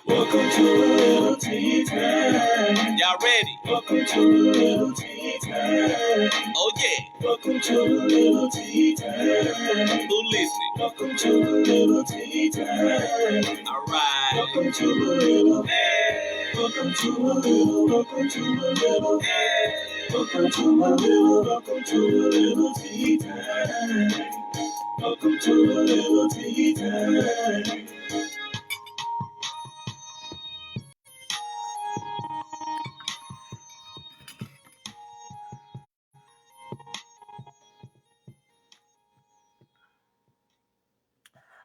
Welcome to a little tea time. Y'all ready? Welcome to a little tea time. Oh yeah. Welcome to a little tea time. Who listening? Welcome to a little tea time. All right. Welcome to a little. Hey. Welcome to a little. Welcome to a little. Hey. Welcome to a little. Welcome to a little tea time. Welcome to a little tea time.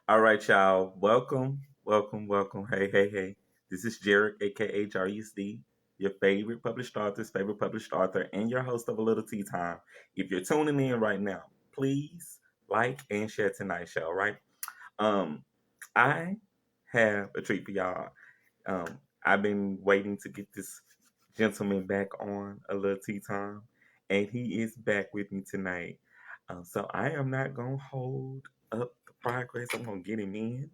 All right, y'all. Welcome. Hey. This is Jarek, aka JRUSD, your favorite published author, and your host of A Little Tea Time. If you're tuning in right now, please like and share tonight's show, right? Um, I have a treat for y'all. I've been waiting to get this gentleman back on A Little Tea Time, and he is back with me tonight. So I am not gonna hold up the progress. I'm gonna get him in.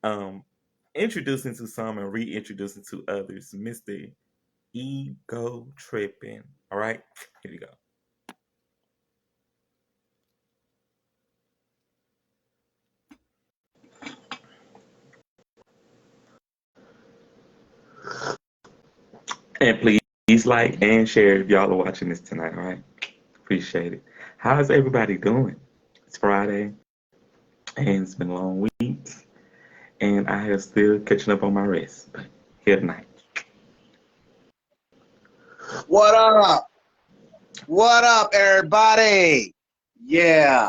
Um, Introducing to some and reintroducing to others, Mr. Ego Tripping. All right, here you go. And please like and share if y'all are watching this tonight. All right, appreciate it. How's everybody doing? It's Friday, and it's been a long week, and I have still catching up on my rest. But here tonight. What up? What up, everybody? Yeah.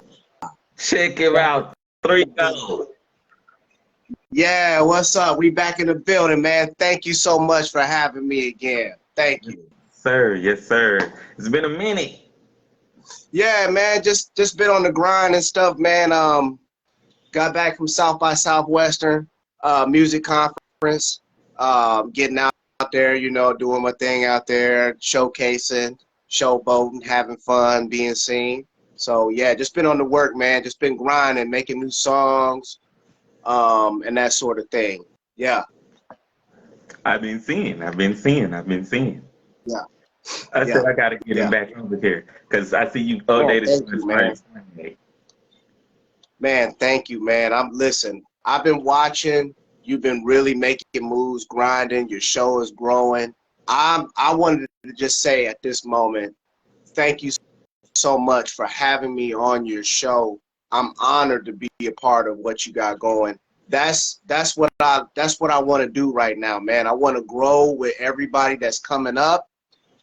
Check it out. 3Go. Yeah, what's up? We back in the building, man. Thank you so much for having me again. Thank you. Sir, yes, sir. It's been a minute. Yeah, man, just been on the grind and stuff, man. Got back from South by Southwestern music conference. Getting out there, doing my thing out there, showcasing, showboating, having fun, being seen. So yeah, just been on the work, man. Just been grinding, making new songs, and that sort of thing. Yeah. I've been seeing. Yeah. I Yeah. said I gotta get him Yeah. back over here because I see you Oh, updated thank to his you, man. first Sunday. Man, thank you, man. Listen, I've been watching. You've been really making moves, grinding. Your show is growing. I wanted to just say at this moment, thank you so much for having me on your show. I'm honored to be a part of what you got going. That's what I want to do right now, man. I want to grow with everybody that's coming up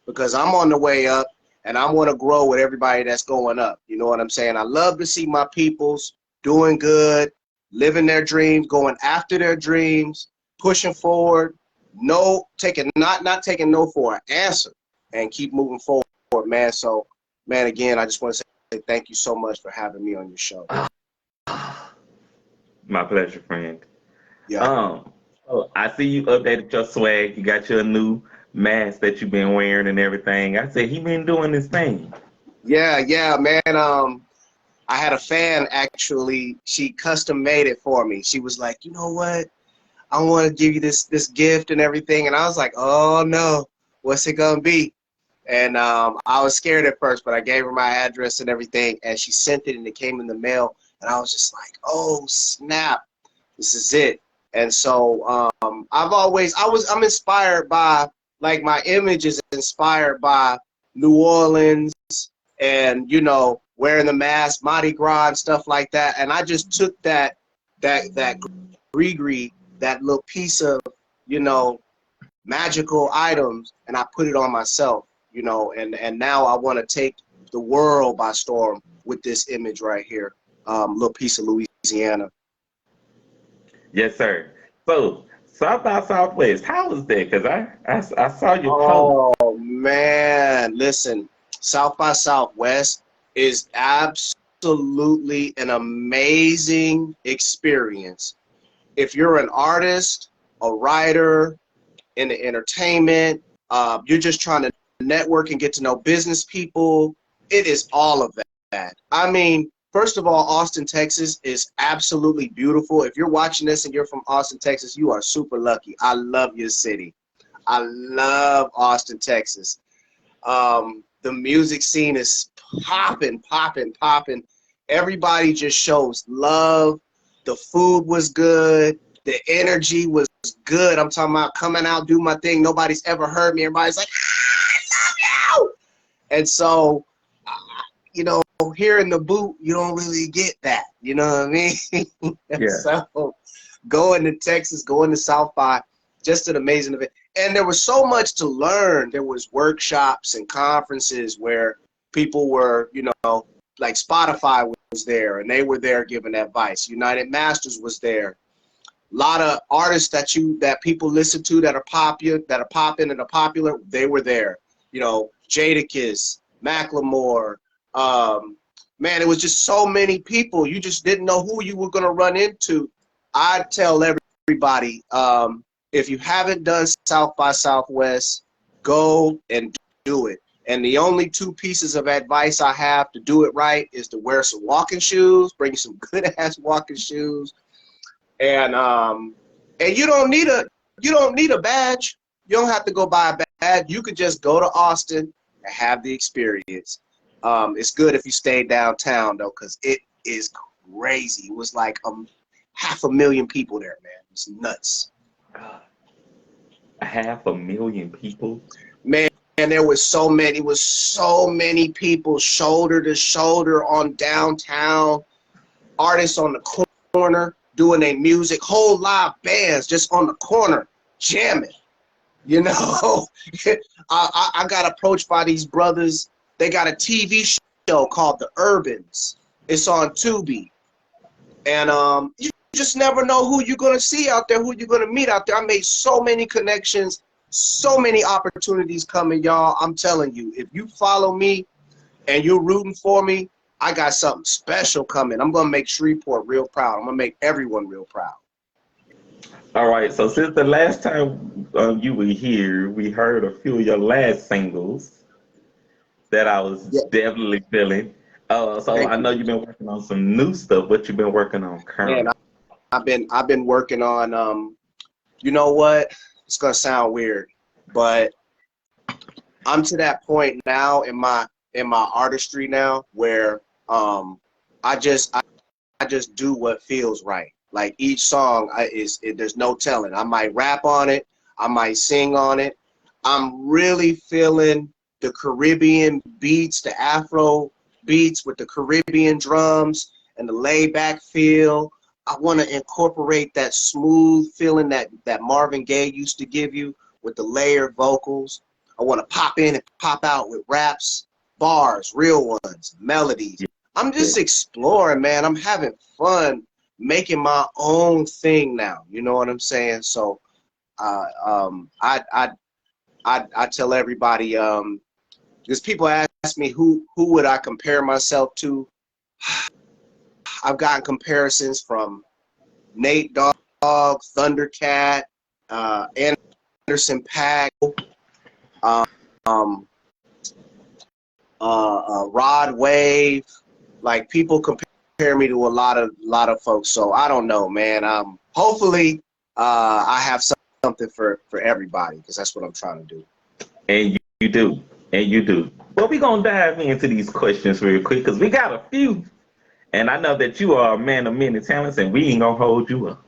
because I'm on the way up and I want to grow with everybody that's going up. You know what I'm saying? I love to see my peoples doing good, living their dreams, going after their dreams, pushing forward, not taking no for an answer, and keep moving forward, man. So, man, again, I just want to say thank you so much for having me on your show. My pleasure, friend. Yeah. I see you updated your swag. You got your new mask that you've been wearing and everything. I said he been doing this thing. Yeah, man. I had a fan actually. She custom made it for me. She was like, you know what? I want to give you this gift and everything. And I was like, oh no, what's it gonna be? And I was scared at first, but I gave her my address and everything, and she sent it, and it came in the mail. And I was just like, oh snap, this is it. And so I'm inspired by, like, my image is inspired by New Orleans and, wearing the mask, Mardi Gras and stuff like that. And I just took that gree, that little piece of, magical items, and I put it on myself, and now I want to take the world by storm with this image right here, little piece of Louisiana. Yes, sir. So South by Southwest, how was that? Because I saw your post. Oh man, listen, South by Southwest is absolutely an amazing experience. If you're an artist, a writer, in the entertainment, you're just trying to network and get to know business people, it is all of that. I mean, First of all, Austin, Texas is absolutely beautiful. If you're watching this and you're from Austin, Texas, you are super lucky. I love your city. I love Austin, Texas. The music scene is popping, popping, popping. Everybody just shows love. The food was good. The energy was good. I'm talking about coming out, do my thing. Nobody's ever heard me. Everybody's like, I love you. And so, you know, here in the boot, you don't really get that. You know what I mean? Yeah. So going to Texas, going to South by, just an amazing event. And there was so much to learn. There was workshops and conferences where people were, you know, like Spotify was there, and they were there giving advice. United Masters was there. A lot of artists that people listen to that are popular, that are popping and are popular, they were there. You know, Jadakiss, Macklemore. Man, it was just so many people. You just didn't know who you were going to run into. I tell everybody, if you haven't done South by Southwest, go and do it. And the only two pieces of advice I have to do it right is to wear some walking shoes, bring some good ass walking shoes, and you don't need a badge. You don't have to go buy a badge. You could just go to Austin and have the experience. It's good if you stay downtown though, because it is crazy. It was like 500,000 people there, man. It's nuts. 500,000 people. Man, and there was so many people shoulder to shoulder on downtown, artists on the corner doing their music, whole live bands just on the corner jamming. You know, I got approached by these brothers. They got a TV show called The Urbans. It's on Tubi. And you just never know who you're going to see out there, who you're going to meet out there. I made so many connections, so many opportunities coming, y'all. I'm telling you, if you follow me and you're rooting for me, I got something special coming. I'm going to make Shreveport real proud. I'm going to make everyone real proud. All right, so since the last time you were here, we heard a few of your last singles that I was definitely feeling. So I know you've been working on some new stuff. What you been working on currently? Man, I've been working on you know what? It's gonna sound weird, but I'm to that point now in my artistry now where I just do what feels right. Like each song there's no telling. I might rap on it, I might sing on it. I'm really feeling the Caribbean beats, the Afro beats with the Caribbean drums and the laid back feel. I want to incorporate that smooth feeling that Marvin Gaye used to give you with the layered vocals. I want to pop in and pop out with raps, bars, real ones, melodies. I'm just exploring, man. I'm having fun making my own thing now. You know what I'm saying? So I tell everybody, because people ask me who would I compare myself to. I've gotten comparisons from Nate Dogg, Thundercat, Anderson .Paak, Rod Wave. Like people compare me to a lot of folks. So I don't know, man. Hopefully I have something for everybody, because that's what I'm trying to do. And you do. And you do. Well, we're going to dive into these questions real quick because we got a few. And I know that you are a man of many talents, and we ain't going to hold you up.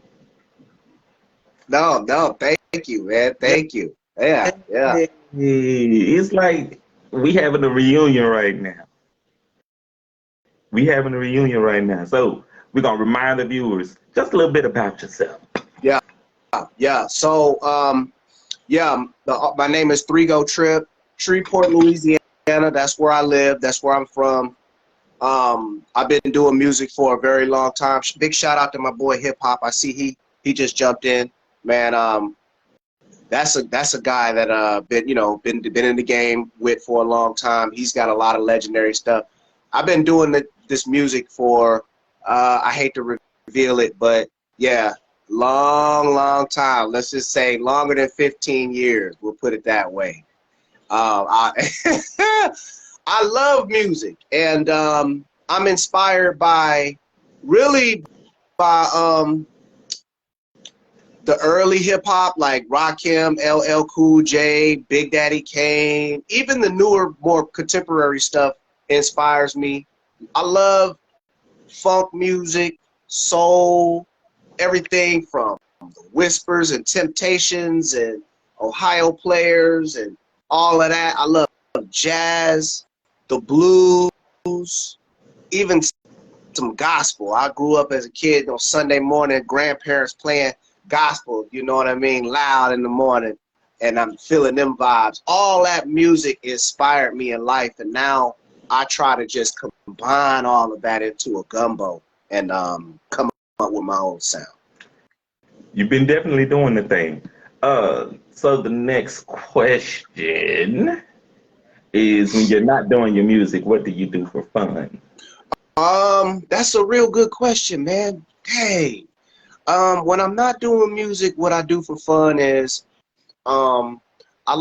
No, thank you, man. Thank you. Yeah. It's like we having a reunion right now. So we're going to remind the viewers just a little bit about yourself. Yeah. So, my name is 3GoTrip, Shreveport, Louisiana. That's where I live. That's where I'm from. I've been doing music for a very long time. Big shout out to my boy Hip Hop. I see he just jumped in. Man, that's a guy that been in the game with for a long time. He's got a lot of legendary stuff. I've been doing this music for I hate to reveal it, but yeah, long time. Let's just say longer than 15 years. We'll put it that way. I love music, and I'm inspired by really by the early hip hop like Rakim, LL Cool J, Big Daddy Kane, even the newer, more contemporary stuff inspires me. I love funk music, soul, everything from the Whispers and Temptations and Ohio Players and all of that. I love jazz, the blues, even some gospel. I grew up as a kid on Sunday morning, grandparents playing gospel, you know what I mean, loud in the morning, and I'm feeling them vibes. All that music inspired me in life, and now I try to just combine all of that into a gumbo and come up with my own sound. You've been definitely doing the thing. So the next question is, when you're not doing your music, what do you do for fun? That's a real good question, man. Hey, when I'm not doing music, what I do for fun is, um, I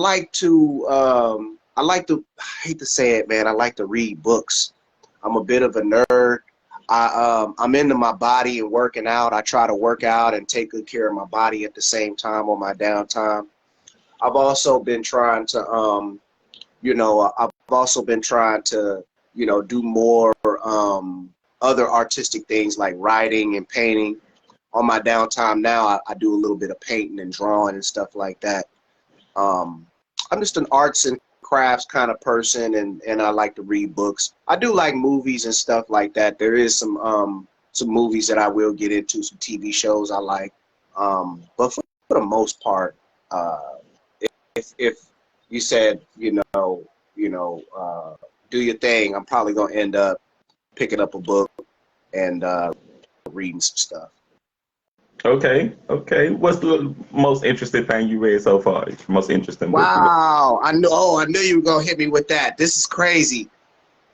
hate to say it, man, I like to read books. I'm a bit of a nerd. I'm into my body and working out. I try to work out and take good care of my body at the same time on my downtime. I've also been trying to, I've also been trying to, do more other artistic things like writing and painting. On my downtime now, I do a little bit of painting and drawing and stuff like that. Um, I'm just an arts and crafts kind of person, and I like to read books. I do like movies and stuff like that. There is some movies that I will get into, some TV shows I like. But for the most part, if you said, do your thing, I'm probably gonna end up picking up a book and reading some stuff. Okay, okay. What's the most interesting thing you read so far? Most interesting book you read? Wow, I knew you were gonna hit me with that. This is crazy.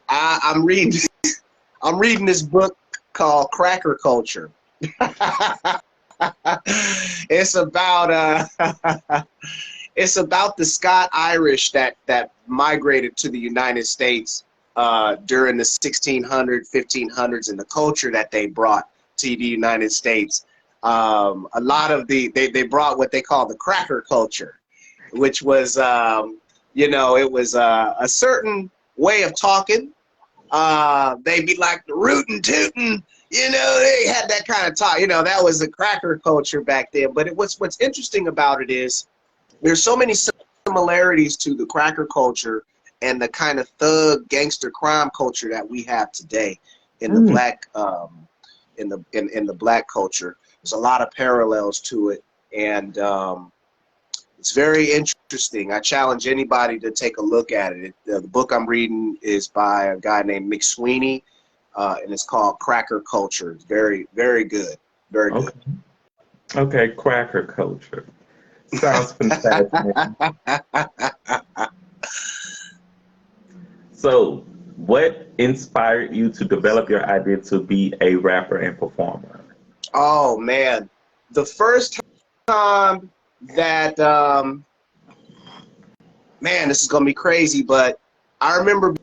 I'm reading I'm reading this book called Cracker Culture. It's about it's about the Scott Irish that migrated to the United States during the 1600s, 1500s, and the culture that they brought to the United States. A lot of they brought what they call the cracker culture, which was, it was a certain way of talking. They'd be like the rootin' tootin', they had that kind of talk. That was the cracker culture back then. But what's interesting about it is there's so many similarities to the cracker culture and the kind of thug gangster crime culture that we have today in the black in the black culture. There's a lot of parallels to it, and it's very interesting. I challenge anybody to take a look at it. The book I'm reading is by a guy named McSweeney, and it's called Cracker Culture. It's very, very good. Very good. Okay, cracker culture. Sounds fantastic. So, what inspired you to develop your idea to be a rapper and performer? Oh, man. The first time that, man, this is going to be crazy, but I remember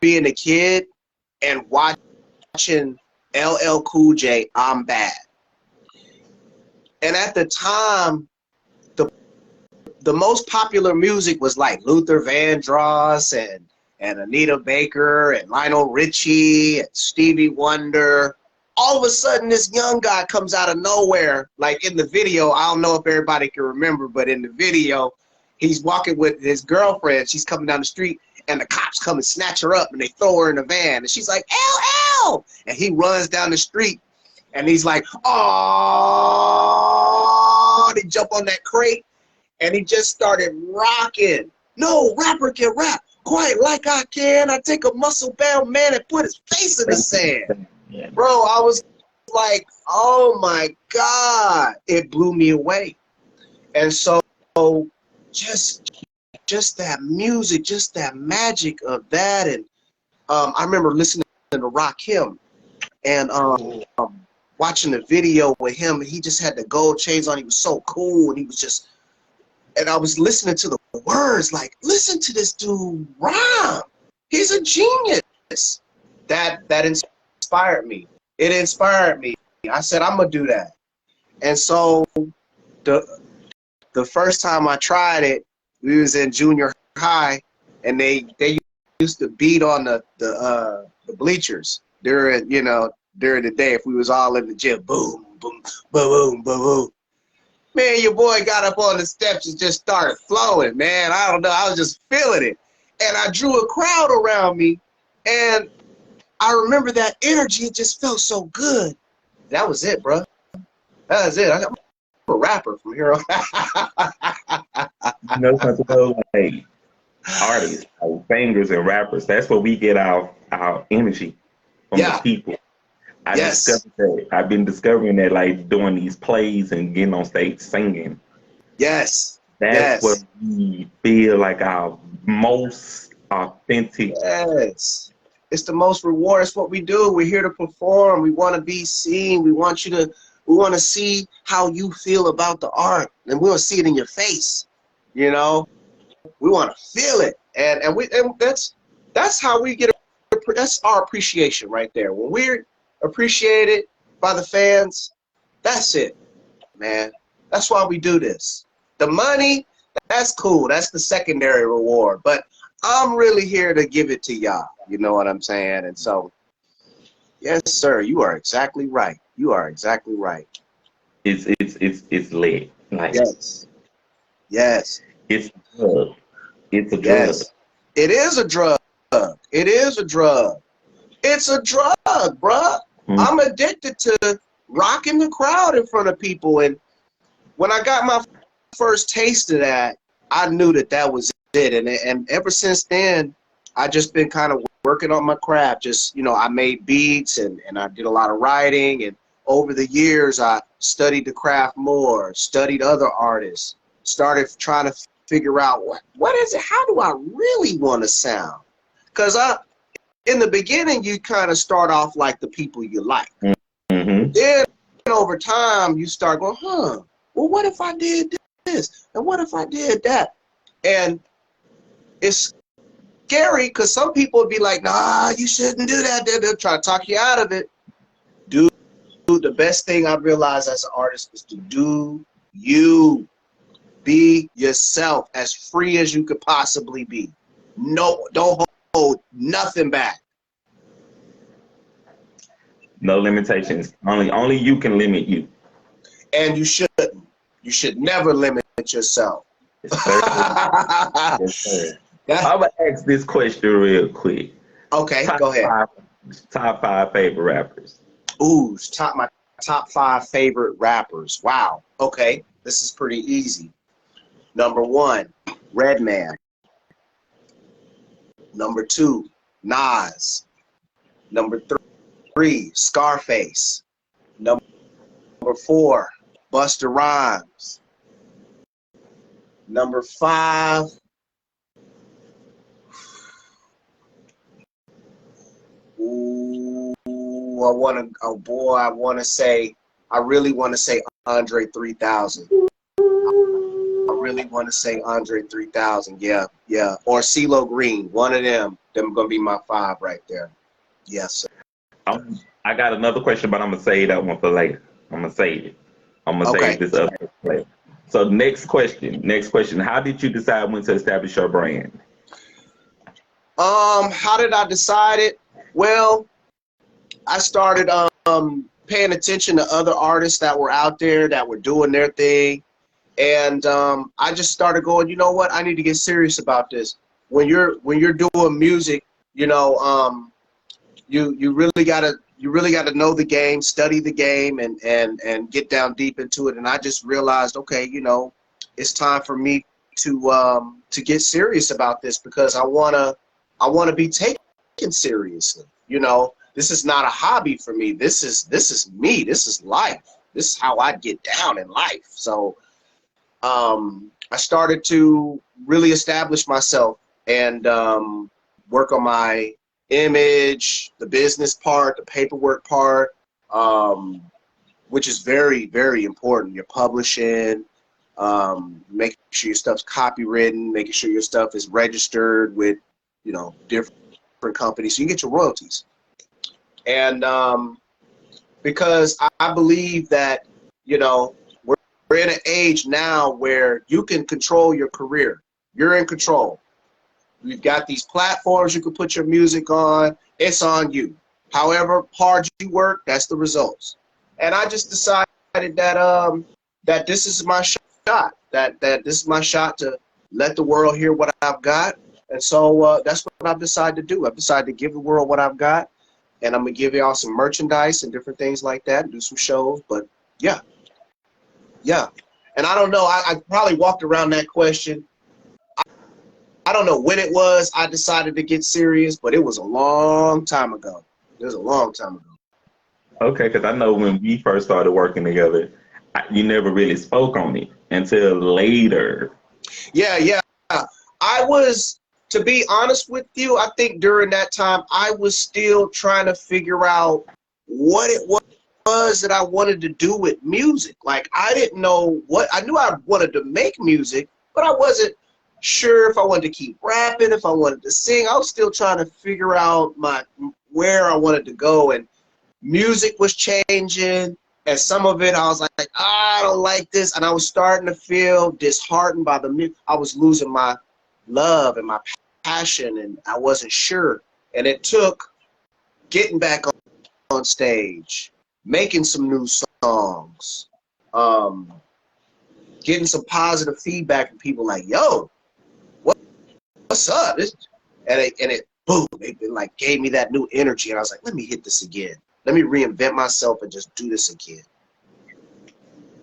being a kid and watching LL Cool J, I'm Bad. And at the time, the most popular music was like Luther Vandross and Anita Baker and Lionel Richie and Stevie Wonder. All of a sudden, this young guy comes out of nowhere. Like in the video, I don't know if everybody can remember, but in the video, he's walking with his girlfriend. She's coming down the street, and the cops come and snatch her up, and they throw her in a van. And she's like, LL! And he runs down the street, and he's like, oh! They jump on that crate, and he just started rocking. No rapper can rap quite like I can. I take a muscle-bound man and put his face in the sand. Bro, I was like, oh my God, it blew me away. And so just that music, just that magic of that. And I remember listening to Rakim and watching the video with him. He just had the gold chains on. He was so cool. And he was just, and I was listening to the words, like, listen to this dude rhyme. He's a genius. that inspired me. It inspired me. I said, I'm gonna do that. And so the first time I tried it, we was in junior high, and they used to beat on the bleachers during during the day if we was all in the gym. Boom, boom, boom, boom, boom, boom. Man, your boy got up on the steps and just started flowing, man. I don't know. I was just feeling it. And I drew a crowd around me, and I remember that energy. It just felt so good. That was it, bro. That was it. I'm a rapper from here on. You know something though? Like artists, like singers and rappers, that's where we get our energy from the Yeah. people. I Yes. discovered that. I've been discovering that, like doing these plays and getting on stage singing. Yes. That's where Yes. we feel like our most authentic. Yes. It's the most reward. It's what we do. We're here to perform. We want to be seen. We want to see how you feel about the art. And we want to see it in your face. You know? We want to feel it. And that's how we get that's our appreciation right there. When we're appreciated by the fans, that's it, man. That's why we do this. The money, that's cool. That's the secondary reward. But I'm really here to give it to y'all. You know what I'm saying? And so, yes, sir, you are exactly right. You are exactly right. It's lit. Like Yes. Yes. it's a drug. It's a drug. Yes. It is a drug. It is a drug. It's a drug, bruh. Mm. I'm addicted to rocking the crowd in front of people. And when I got my first taste of that, I knew that was it. And ever since then, I just been kind of working on my craft. Just, I made beats and I did a lot of writing. And over the years, I studied the craft more, studied other artists, started trying to figure out what is it? How do I really want to sound? Because in the beginning, you kind of start off like the people you like. Mm-hmm. Then over time, you start going, well, what if I did this? And what if I did that? And it's scary because some people would be like, nah, you shouldn't do that. They'll try to talk you out of it. Dude, the best thing I realized as an artist is to do you. Be yourself, as free as you could possibly be. No, don't hold nothing back. No limitations. Only you can limit you. And you shouldn't. You should never limit yourself. Yes, sir. Yes, sir. I'm gonna ask this question real quick. Okay, go ahead. Top 5 favorite rappers. Ooh, my top 5 favorite rappers. Wow. Okay, this is pretty easy. Number 1, Redman. Number 2, Nas. Number 3, Scarface. Number 4, Busta Rhymes. Number 5, I really want to say Andre 3000. I really want to say Andre 3000. Yeah. Or CeeLo Green. One of them. Them gonna be my 5 right there. Yes, sir. I got another question, but I'm gonna save that one for later. I'm gonna save it. I'm gonna save this other later. So next question. How did you decide when to establish your brand? How did I decide it? Well, I started paying attention to other artists that were out there that were doing their thing. And I just started going, you know what? I need to get serious about this. When you're doing music, you really gotta know the game, study the game, and get down deep into it. And I just realized, okay, it's time for me to get serious about this because I wanna be taken seriously. This is not a hobby for me. This is me. This is life. This is how I get down in life. So. I started to really establish myself and work on my image, the business part, the paperwork part, which is very, very important. Your publishing, making sure your stuff's copywritten, making sure your stuff is registered with, different companies so you can get your royalties. And because I believe that, you know, we're in an age now where you can control your career. You're in control. You've got these platforms you can put your music on. It's on you. However hard you work, that's the results. And I just decided that that this is my shot. That this is my shot to let the world hear what I've got. And so that's what I've decided to do. I've decided to give the world what I've got. And I'm going to give y'all some merchandise and different things like that, and do some shows. But yeah, yeah. And I don't know, I probably walked around that question. I don't know when it was I decided to get serious, but it was a long time ago. It was a long time ago. Okay, because I know when we first started working together, you never really spoke on it until later. Yeah, yeah. I was, to be honest with you, I think during that time, I was still trying to figure out what it was that I wanted to do with music. Like, I didn't know what, I knew I wanted to make music, but I wasn't sure if I wanted to keep rapping, if I wanted to sing. I was still trying to figure out where I wanted to go, and music was changing, and some of it I was like, I don't like this, and I was starting to feel disheartened by the music. I was losing my love and my passion, and I wasn't sure. And it took getting back on stage, making some new songs, getting some positive feedback from people like, yo, what's up? And it boom, it like gave me that new energy, and I was like, let me hit this again. Let me reinvent myself and just do this again.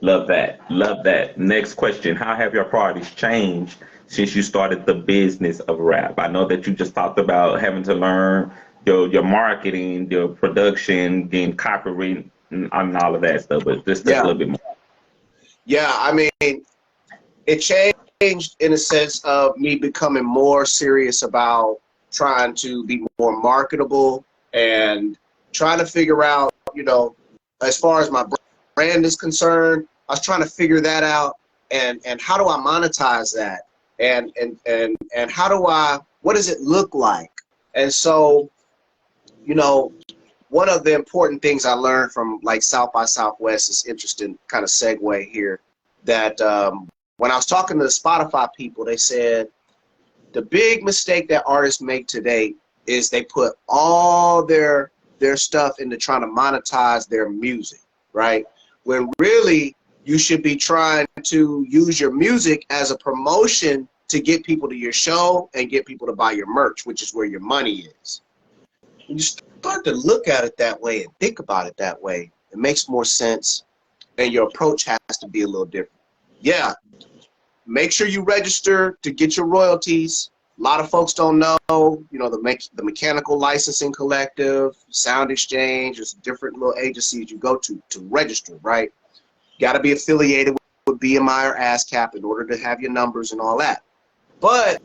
Love that. Love that. Next question. How have your priorities changed since you started the business of rap? I know that you just talked about having to learn your marketing, your production, getting copyright, and all of that stuff, but just a Yeah. little bit more. Yeah, I mean, it changed in a sense of me becoming more serious about trying to be more marketable and trying to figure out, you know, as far as my brand is concerned, I was trying to figure that out, and how do I monetize that, and how do what does it look like? And so, you know, one of the important things I learned from like South by Southwest is interesting kind of segue here, that when I was talking to the Spotify people, they said the big mistake that artists make today is they put all their stuff into trying to monetize their music, right? When really you should be trying to use your music as a promotion to get people to your show and get people to buy your merch, which is where your money is. When you start to look at it that way and think about it that way, it makes more sense, and your approach has to be a little different. Yeah, make sure you register to get your royalties. A lot of folks don't know, you know, the Mechanical Licensing Collective, Sound Exchange, there's different little agencies you go to register, right? Got to be affiliated with BMI or ASCAP in order to have your numbers and all that. But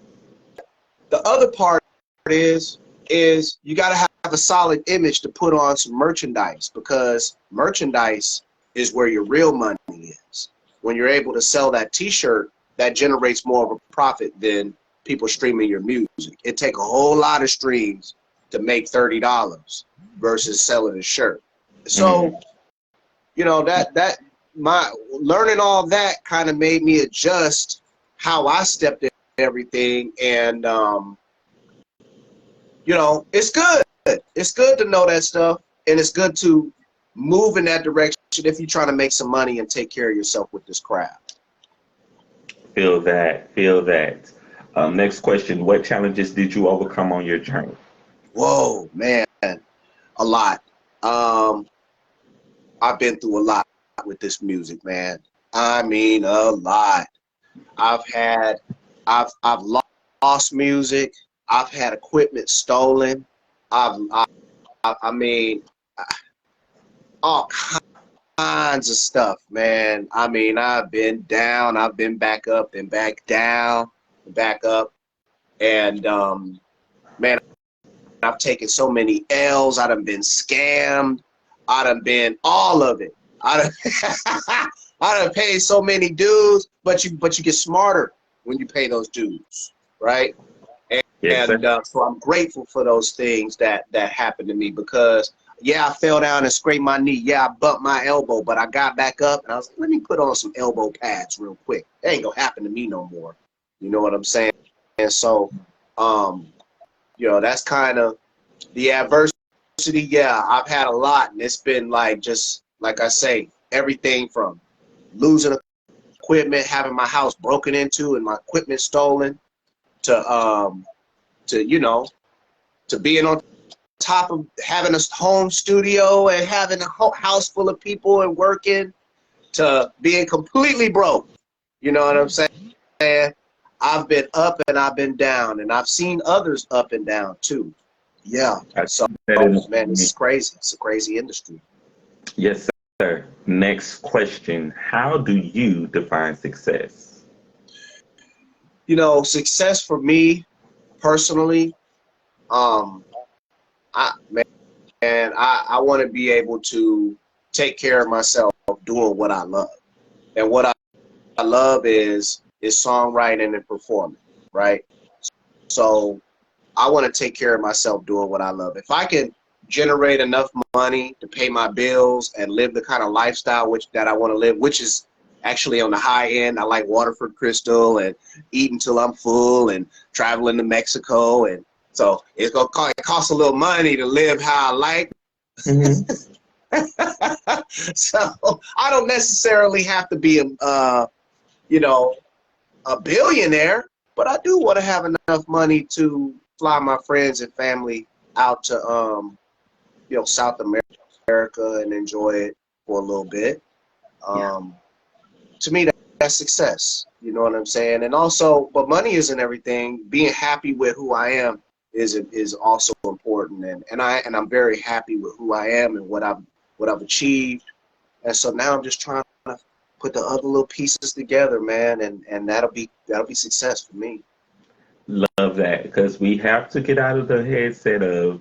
the other part is you got to have a solid image to put on some merchandise, because merchandise is where your real money is. When you're able to sell that t-shirt, that generates more of a profit than people streaming your music. It take a whole lot of streams to make $30 versus selling a shirt. So, you know, that my learning all that kind of made me adjust how I stepped in everything, and you know, it's good. It's good to know that stuff, and it's good to move in that direction if you're trying to make some money and take care of yourself with this craft. Feel that. Feel that. Next question. What challenges did you overcome on your journey? Whoa, man, a lot. I've been through a lot with this music, man. I mean, a lot. I've lost music. I've had equipment stolen. I mean, all kinds of stuff, man. I mean, I've been down, I've been back up, and back down, back up, and man, I've taken so many L's. I done been scammed. I done been all of it. I done paid so many dues, but you get smarter when you pay those dues, right? Yes, And so I'm grateful for those things that happened to me, because I fell down and scraped my knee. Yeah, I bumped my elbow, but I got back up and I was like, let me put on some elbow pads real quick. It ain't gonna happen to me no more. You know what I'm saying? And so, that's kind of the adversity. Yeah, I've had a lot, and it's been like, just like I say, everything from losing equipment, having my house broken into and my equipment stolen, to being on top of having a home studio and having a house full of people and working, to being completely broke. You know what I'm saying? I've been up and I've been down, and I've seen others up and down too. Yeah. So, man, this is crazy. It's a crazy industry. Yes, sir. Next question. How do you define success? Success for me personally, I want to be able to take care of myself doing what I love. And what I love is songwriting and performing, right? So I want to take care of myself doing what I love. If I can generate enough money to pay my bills and live the kind of lifestyle that I want to live, which is actually on the high end. I like Waterford Crystal and eat until I'm full and traveling to Mexico. And so it costs a little money to live how I like. Mm-hmm. So I don't necessarily have to be a billionaire, but I do want to have enough money to fly my friends and family out to South America and enjoy it for a little bit. To me, that's success. You know what I'm saying? And also, but money isn't everything. Being happy with who I am is also important. And I'm very happy with who I am and what I've achieved. And so now I'm just trying to put the other little pieces together, man, and that'll be success for me. Love that, because we have to get out of the headset of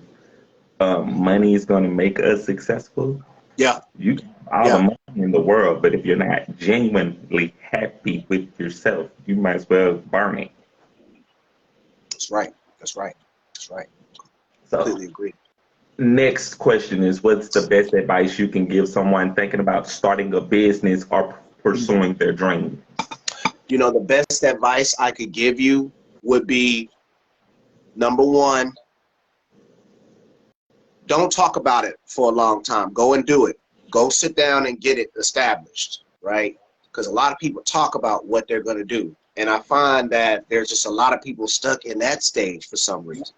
money is going to make us successful. Yeah. You all the money in the world, but if you're not genuinely happy with yourself, you might as well burn it. That's right. That's right. That's right. So, Completely agree. next question is, what's the best advice you can give someone thinking about starting a business or pursuing their dream? The best advice I could give you would be, number one, don't talk about it for a long time. Go and do it. Go sit down and get it established, right? Because a lot of people talk about what they're going to do. And I find that there's just a lot of people stuck in that stage for some reason.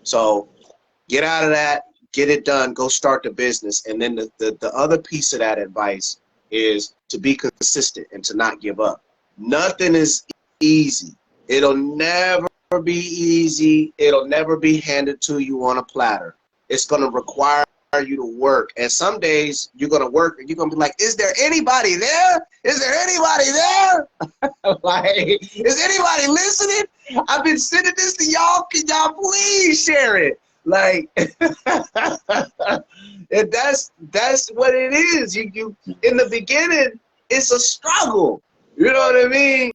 So get out of that, get it done, go start the business. And then the other piece of that advice is to be consistent and to not give up. Nothing is easy. It'll never be easy. It'll never be handed to you on a platter. It's going to require you to work. And some days you're going to work and you're going to be like, is there anybody there? Is there anybody there? Like, is anybody listening? I've been sending this to y'all. Can y'all please share it? Like, and that's what it is. You in the beginning, it's a struggle. You know what I mean?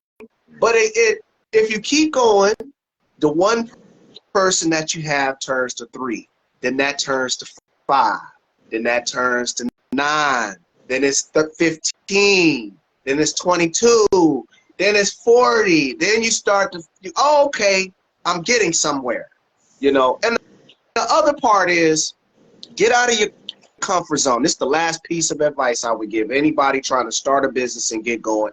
But if you keep going, the one person that you have turns to 3. Then that turns to 5. Then that turns to 9. Then it's 15. Then it's 22. Then it's 40. Then you start to, okay, I'm getting somewhere. And the other part is, get out of your comfort zone. This is the last piece of advice I would give anybody trying to start a business and get going.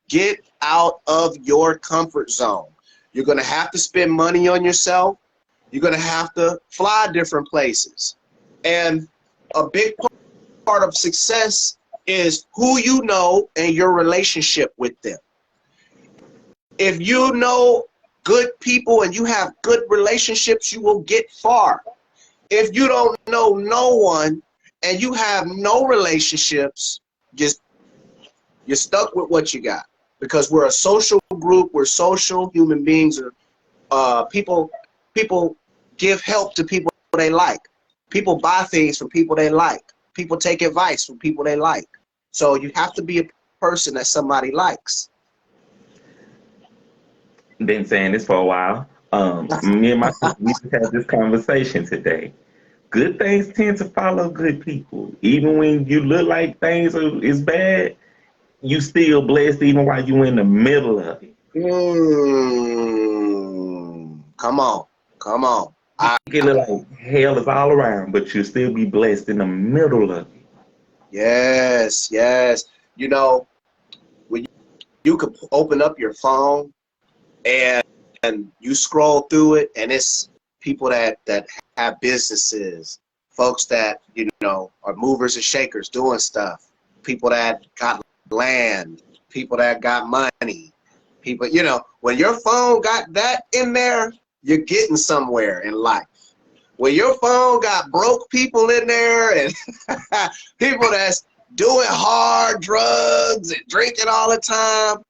Get out of your comfort zone. You're going to have to spend money on yourself. You're going to have to fly different places. And a big part of success is who you know and your relationship with them. If you know good people and you have good relationships, you will get far. If you don't know no one and you have no relationships, you're stuck with what you got. Because we're a social group, we're social human beings. People give help to people they like. People buy things from people they like. People take advice from people they like. So you have to be a person that somebody likes. Been saying this for a while. Me and my sister, we just had this conversation today. good things tend to follow good people. Even when you look like is bad, you still blessed even while you in the middle of it. Come on. Come on. It look like hell is all around, but you still be blessed in the middle of it. Yes, yes. You know, when you could open up your phone and you scroll through it, and it's people that have businesses, folks that, you know, are movers and shakers doing stuff, people that got land, people that got money, people, you know, when your phone got that in there, you're getting somewhere in life. When your phone got broke people in there and people that's doing hard drugs and drinking all the time,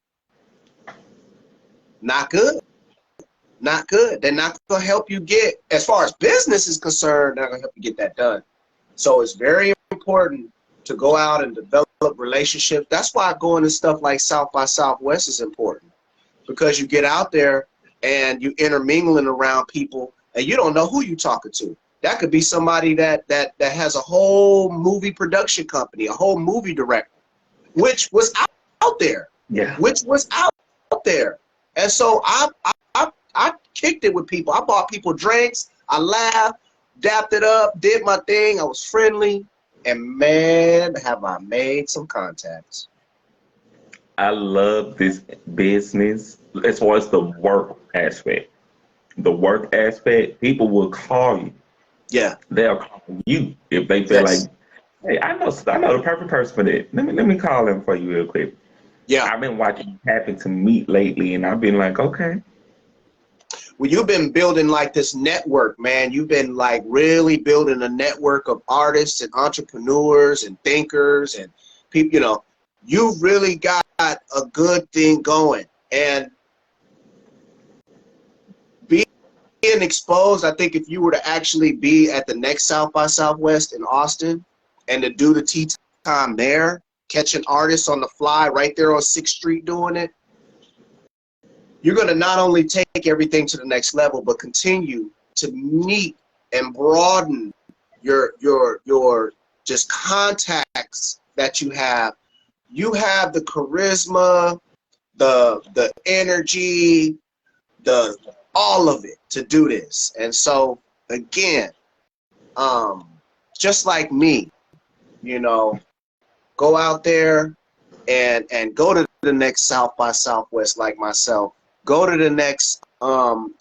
not good. Not good. They're not going to help you get, as far as business is concerned, they're not going to help you get that done. So it's very important to go out and develop relationships. That's why going to stuff like South by Southwest is important, because you get out there and you intermingling around people and you don't know who you're talking to. That could be somebody that has a whole movie production company, a whole movie director, which was out there. Yeah. Which was out there. And so I kicked it with people. I bought people drinks. I laughed, dapped it up, did my thing. I was friendly. And man, have I made some contacts. I love this business as far as the work aspect. The work aspect, people will call you. Yeah. They'll call you if they feel Yes. like, hey, I know the perfect person for that. Let me call them for you real quick. Yeah. I've been watching you happen to meet lately, and I've been like, okay. Well, you've been building like this network, man. You've been like really building a network of artists and entrepreneurs and thinkers and people, you know, you've really got a good thing going. And being exposed, I think if you were to actually be at the next South by Southwest in Austin and to do the tea time there, catching artists on the fly right there on 6th Street doing it, you're going to not only take everything to the next level, but continue to meet and broaden your just contacts that you have. You have the charisma, the energy, all of it to do this. And so again, just like me, you know, go out there and go to the next South by Southwest like myself. Go to the next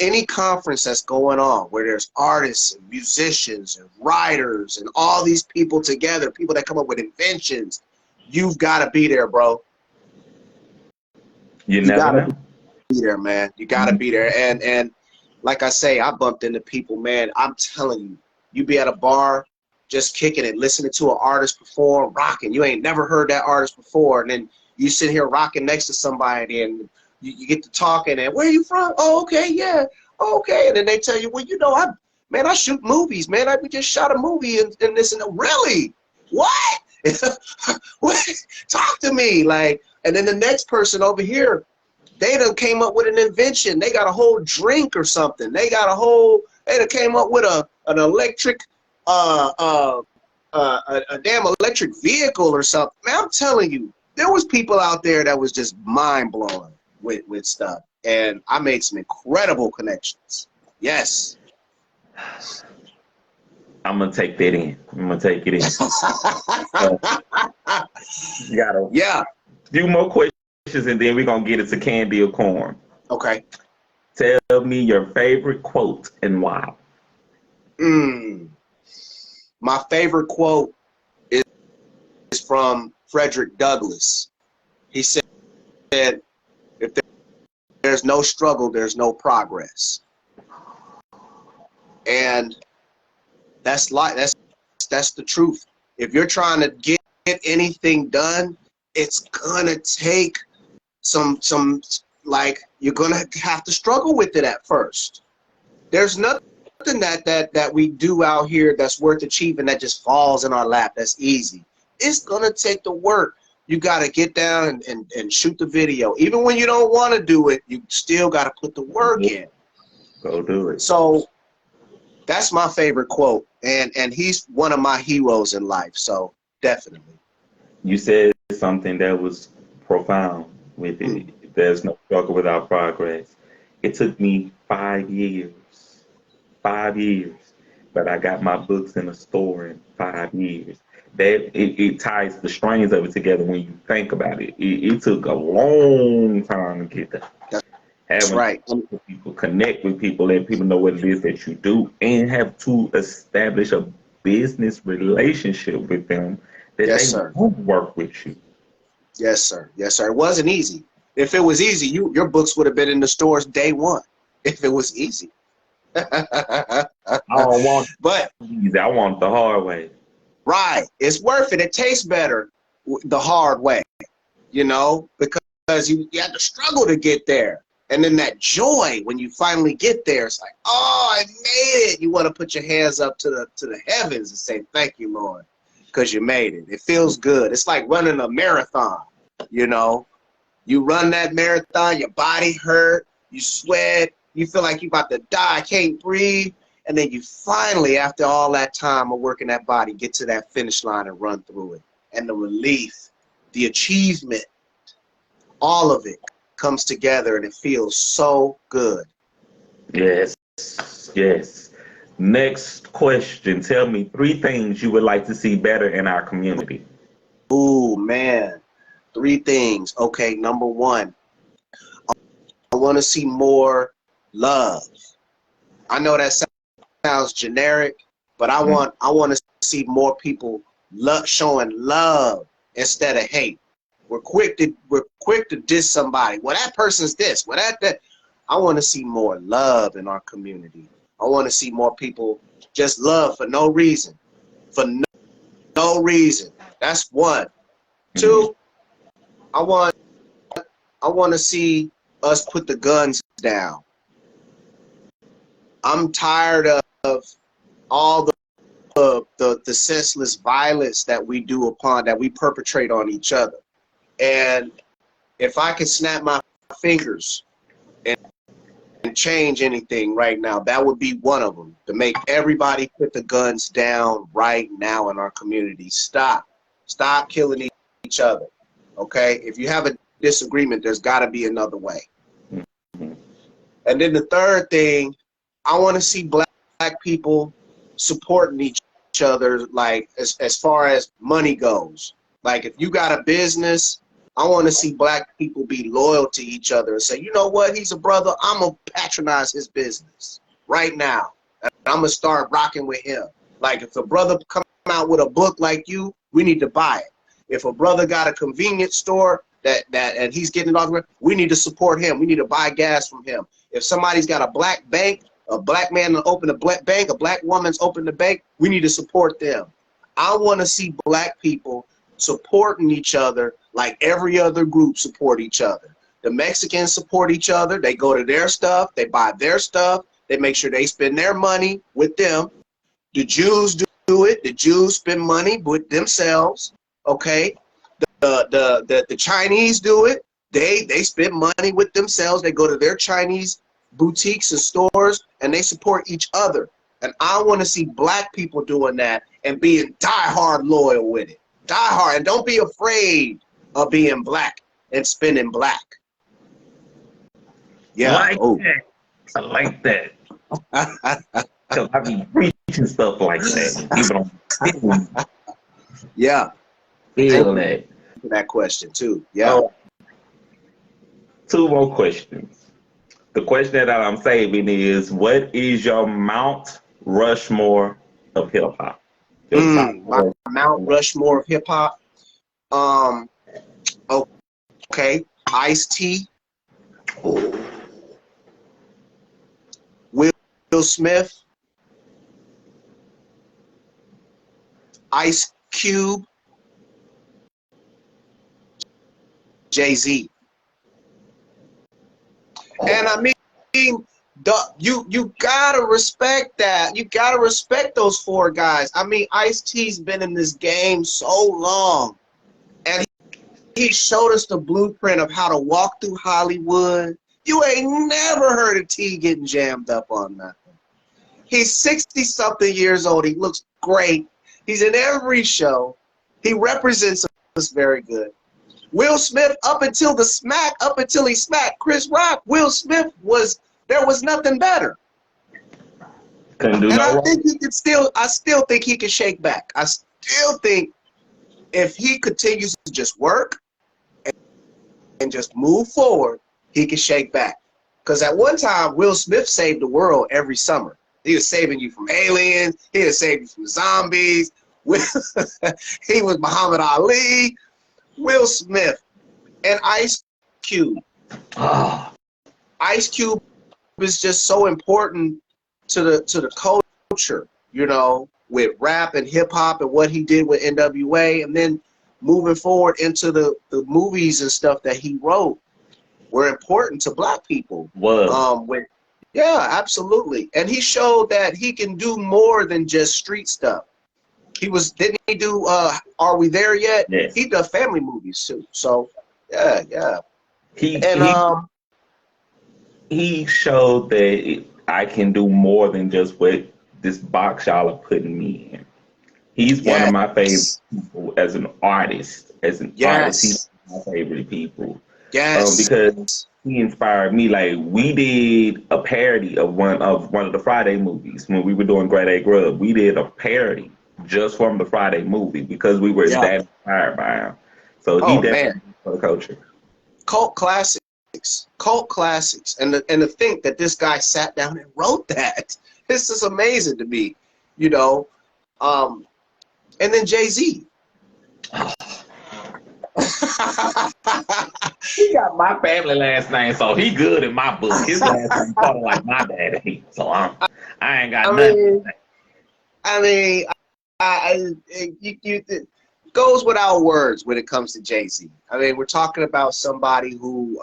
any conference that's going on where there's artists and musicians and writers and all these people together, people that come up with inventions. You've got to be there, bro. You never know. Be there, man. You got to be there. And like I say, I bumped into people, man. I'm telling you, you be at a bar just kicking it, listening to an artist perform, rocking. You ain't never heard that artist before, and then you sit here rocking next to somebody and you get to talking and where are you from? Oh, okay, yeah, okay. And then they tell you, well, you know, I shoot movies, man. We just shot a movie and this and that. Really? What? What? Talk to me. Like, and then the next person over here, they done came up with an invention. They got a whole drink or something. They done came up with an electric, a damn electric vehicle or something. Man, I'm telling you, there was people out there that was just mind blowing with stuff, and I made some incredible connections. Yes. I'm gonna take that in. I'm gonna take it in. You got Yeah. few more questions, and then we're gonna get it to candy or corn. Okay. Tell me your favorite quote and why. My favorite quote is from Frederick Douglass. He said, if there's no struggle, there's no progress. And that's the truth. If you're trying to get anything done, it's gonna take some like, you're gonna have to struggle with it at first. There's nothing that we do out here that's worth achieving that just falls in our lap. That's easy. It's gonna take the work. You gotta get down and shoot the video. Even when you don't want to do it, you still gotta put the work in. Go do it. So That's my favorite quote, and he's one of my heroes in life. So definitely. You said something that was profound with Mm. it. There's no struggle without progress. It took me 5 years, 5 years, but I got my books in a store in 5 years. It ties the strings of it together when you think about it. It took a long time to get there. That's Having to right. talk with people, connect with people, let people know what it is that you do, and have to establish a business relationship with them that Yes, they sir. will work with you. Yes, sir. Yes, sir. It wasn't easy. If it was easy, your books would have been in the stores day one. If it was easy. I don't want But it easy. I want it the hard way. right, it's worth it. It tastes better the hard way, because you had to struggle to get there. And then that joy when you finally get there, it's like, oh, I made it. You want to put your hands up to the heavens and say, thank you, Lord, because you made it. It feels good. It's like running a marathon, you know. You run that marathon, your body hurt, you sweat, you feel like you're about to die, can't breathe. And then you finally, after all that time of working that body, get to that finish line and run through it. And the relief, the achievement, all of it comes together and it feels so good. Yes, yes. Next question. Tell me 3 things you would like to see better in our community. Ooh, man. 3 things. Okay, number one, I want to see more love. I know that sounds generic, but I Mhm. want to see more people showing love instead of hate. We're quick to diss somebody. Well, that person's this. Well, that. I want to see more love in our community. I want to see more people just love for no reason. For no reason. That's one. Mhm. Two, I want I want to see us put the guns down. I'm tired of all the senseless violence that we perpetrate on each other. And if I could snap my fingers and change anything right now, that would be one of them. To make everybody put the guns down right now in our community. Stop killing each other. Okay? If you have a disagreement, there's got to be another way. Mhm. And then the third thing, I want to see black people supporting each other, like as far as money goes. Like if you got a business, I want to see black people be loyal to each other and say, you know what, he's a brother, I'm going to patronize his business right now. And I'm going to start rocking with him. Like if a brother come out with a book like you, we need to buy it. If a brother got a convenience store that and he's getting it off, we need to support him. We need to buy gas from him. If somebody's got a black bank, a black man open a black bank, a black woman's open the bank, we need to support them. I want to see black people supporting each other like every other group support each other. The Mexicans support each other. They go to their stuff. They buy their stuff. They make sure they spend their money with them. The Jews do it. The Jews spend money with themselves. Okay. The Chinese do it. They spend money with themselves. They go to their Chinese boutiques and stores and they support each other. And I want to see black people doing that and being diehard loyal with it. Diehard, and don't be afraid of being black and spending black. Yeah. Like Oh. that. I like that. Because I be preaching stuff like that. People don't Yeah. Thank feel you that. for that question too. Yeah. Oh, 2 more questions. The question that I'm saving is, what is your Mount Rushmore of hip hop? Your top My 4. Mount Rushmore of hip hop. Um. Okay. Ice-T, Will Smith, Ice Cube, Jay-Z. And I mean, you gotta respect that. You gotta respect those 4 guys. I mean, Ice-T's been in this game so long, and he showed us the blueprint of how to walk through Hollywood. You ain't never heard of T getting jammed up on nothing. He's 60-something years old. He looks great. He's in every show. He represents us very good. Will Smith, up until he smacked Chris Rock, Will Smith there was nothing better. Couldn't do And no I wrong. think I still think he can shake back. I still think if he continues to just work and just move forward, he can shake back. Because at one time, Will Smith saved the world every summer. He was saving you from aliens. He was saving you from zombies. He was Muhammad Ali. Will Smith and Ice Cube. Ah, Ice Cube is just so important to the culture, you know, with rap and hip hop and what he did with NWA, and then moving forward into the movies and stuff that he wrote were important to black people. Yeah, absolutely. And he showed that he can do more than just street stuff. Didn't he do Are We There Yet? yes. He does family movies too. So yeah. He And he showed that I can do more than just what this box y'all are putting me in. He's one of my favorite people as an artist. As an artist, he's one of my favorite people. Yes. Because he inspired me. Like, we did a parody of one of the Friday movies when we were doing Grade A Grub. We did a parody just from the Friday movie because we were that inspired by him. So he definitely for the culture. Cult classics. And to think that this guy sat down and wrote that. This is amazing to me, you know. And then Jay-Z. He got my family last name, so he good in my book. His last name kind of like my daddy, so I ain't got nothing. It goes without words when it comes to Jay-Z. I mean, we're talking about somebody who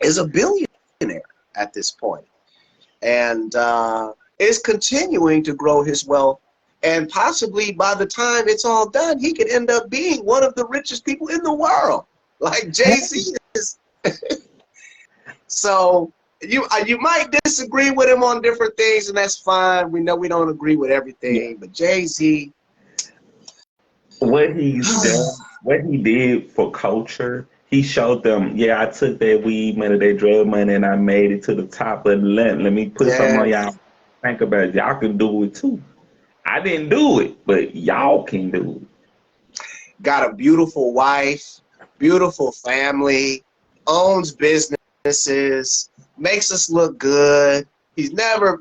is a billionaire at this point, and is continuing to grow his wealth. And possibly by the time it's all done, he could end up being one of the richest people in the world, like Jay-Z is. So you might disagree with him on different things, and that's fine. We know we don't agree with everything, but Jay-Z, what he did for culture, he showed them, yeah, I took that weed money, that drug money, and I made it to the top. But let me put something on y'all. Think about it. Y'all can do it too. I didn't do it, but y'all can do it. Got a beautiful wife, beautiful family, owns businesses, makes us look good. He's never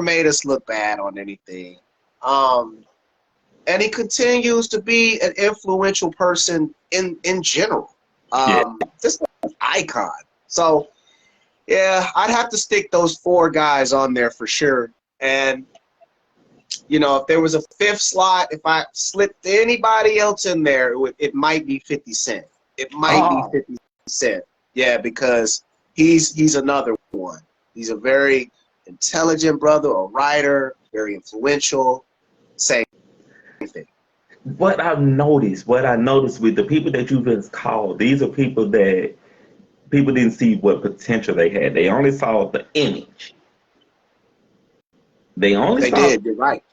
made us look bad on anything. And he continues to be an influential person in general. Just an icon. So yeah, I'd have to stick those 4 guys on there for sure. And you know, if there was a 5th slot, if I slipped anybody else in there, it might be 50 Cent. It might be 50 Cent. Yeah, because he's another one. He's a very intelligent brother, a writer, very influential. Same thing. What I noticed with the people that you just called, these are people that people didn't see what potential they had. They only saw the image. They did. You're right.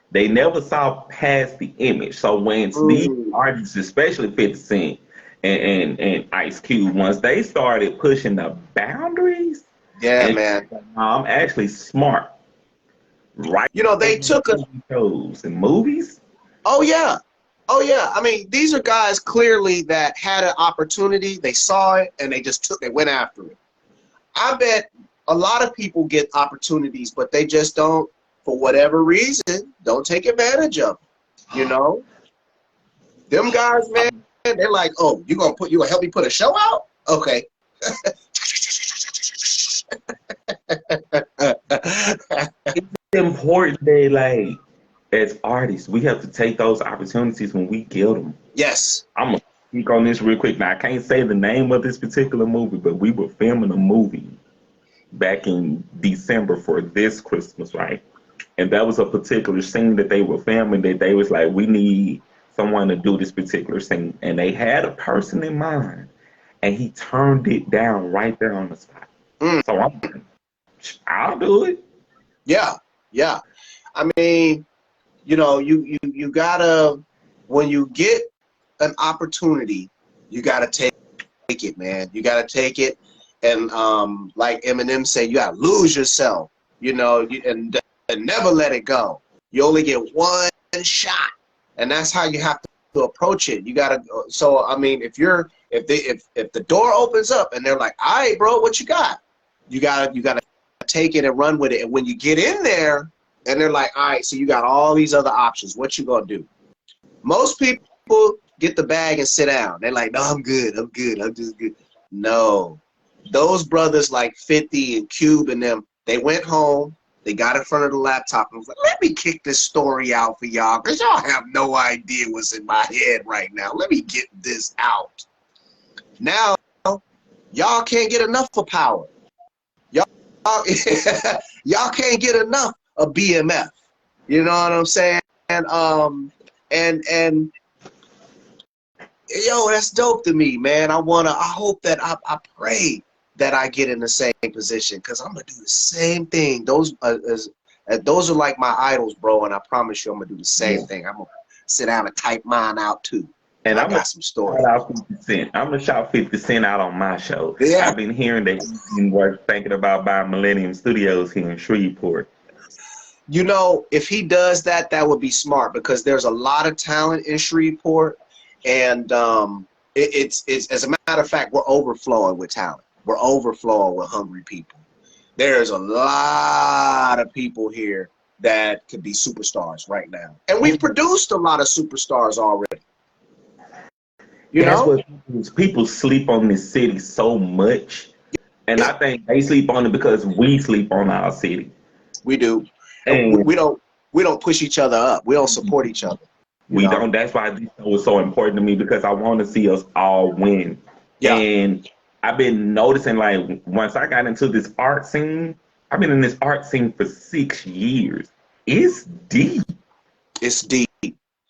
They never saw past the image. So when these artists, especially 50 Cent and Ice Cube, once they started pushing the boundaries, man, I'm actually smart. Right? You know, they took shows and movies. Oh yeah. I mean, these are guys clearly that had an opportunity. They saw it and they went after it. I bet a lot of people get opportunities, but they just don't, for whatever reason, don't take advantage of them. You know, them guys, man, they're like, oh, you gonna help me put a show out? Okay. It's important that, like, as artists, we have to take those opportunities when we get them. Yes. I'm gonna speak on this real quick. Now, I can't say the name of this particular movie, but we were filming a movie back in December for this Christmas, right? And that was a particular scene that they were filming that they was like, we need someone to do this particular scene. And they had a person in mind, and he turned it down right there on the spot. So I'm like, I'll do it. Yeah. Yeah. I mean, you gotta, when you get an opportunity, you gotta take it, man. You gotta take it, and like Eminem said, you gotta lose yourself, and never let it go. You only get one shot, and that's how you have to approach it. You gotta. So I mean, if the door opens up and they're like, "All right, bro, what you got?" You gotta take it and run with it. And when you get in there, and they're like, "All right, so you got all these other options. What you gonna do?" Most people get the bag and sit down. They're like, "No, I'm good. I'm good. I'm just good." No, those brothers like 50 and Cube and them, they went home. They got in front of the laptop and was like, "Let me kick this story out for y'all, because y'all have no idea what's in my head right now. Let me get this out." Now, y'all can't get enough of power. Y'all, y'all can't get enough of BMF. You know what I'm saying? And yo, that's dope to me, man. I hope that I pray that I get in the same position, because I'm gonna do the same thing. Those are like my idols, bro, and I promise you I'm gonna do the same thing. I'm gonna sit down and type mine out too. And I I'm gonna got some stories. shout out 50 Cent. I'm gonna shout 50 Cent out on my show. Yeah. I've been hearing that he's been thinking about buying Millennium Studios here in Shreveport. If he does that, that would be smart, because there's a lot of talent in Shreveport, and it's as a matter of fact, we're overflowing with talent. We're overflowing with hungry people. There's a lot of people here that could be superstars right now, and we've produced a lot of superstars already. That's what people sleep on this city so much, and I think they sleep on it because we sleep on our city. We do. And We don't push each other up. We don't support each other. we don't. That's why this show is so important to me, because I want to see us all win. Yeah. And I've been noticing, like, once I got into this art scene, I've been in this art scene for 6 years. It's deep. It's deep.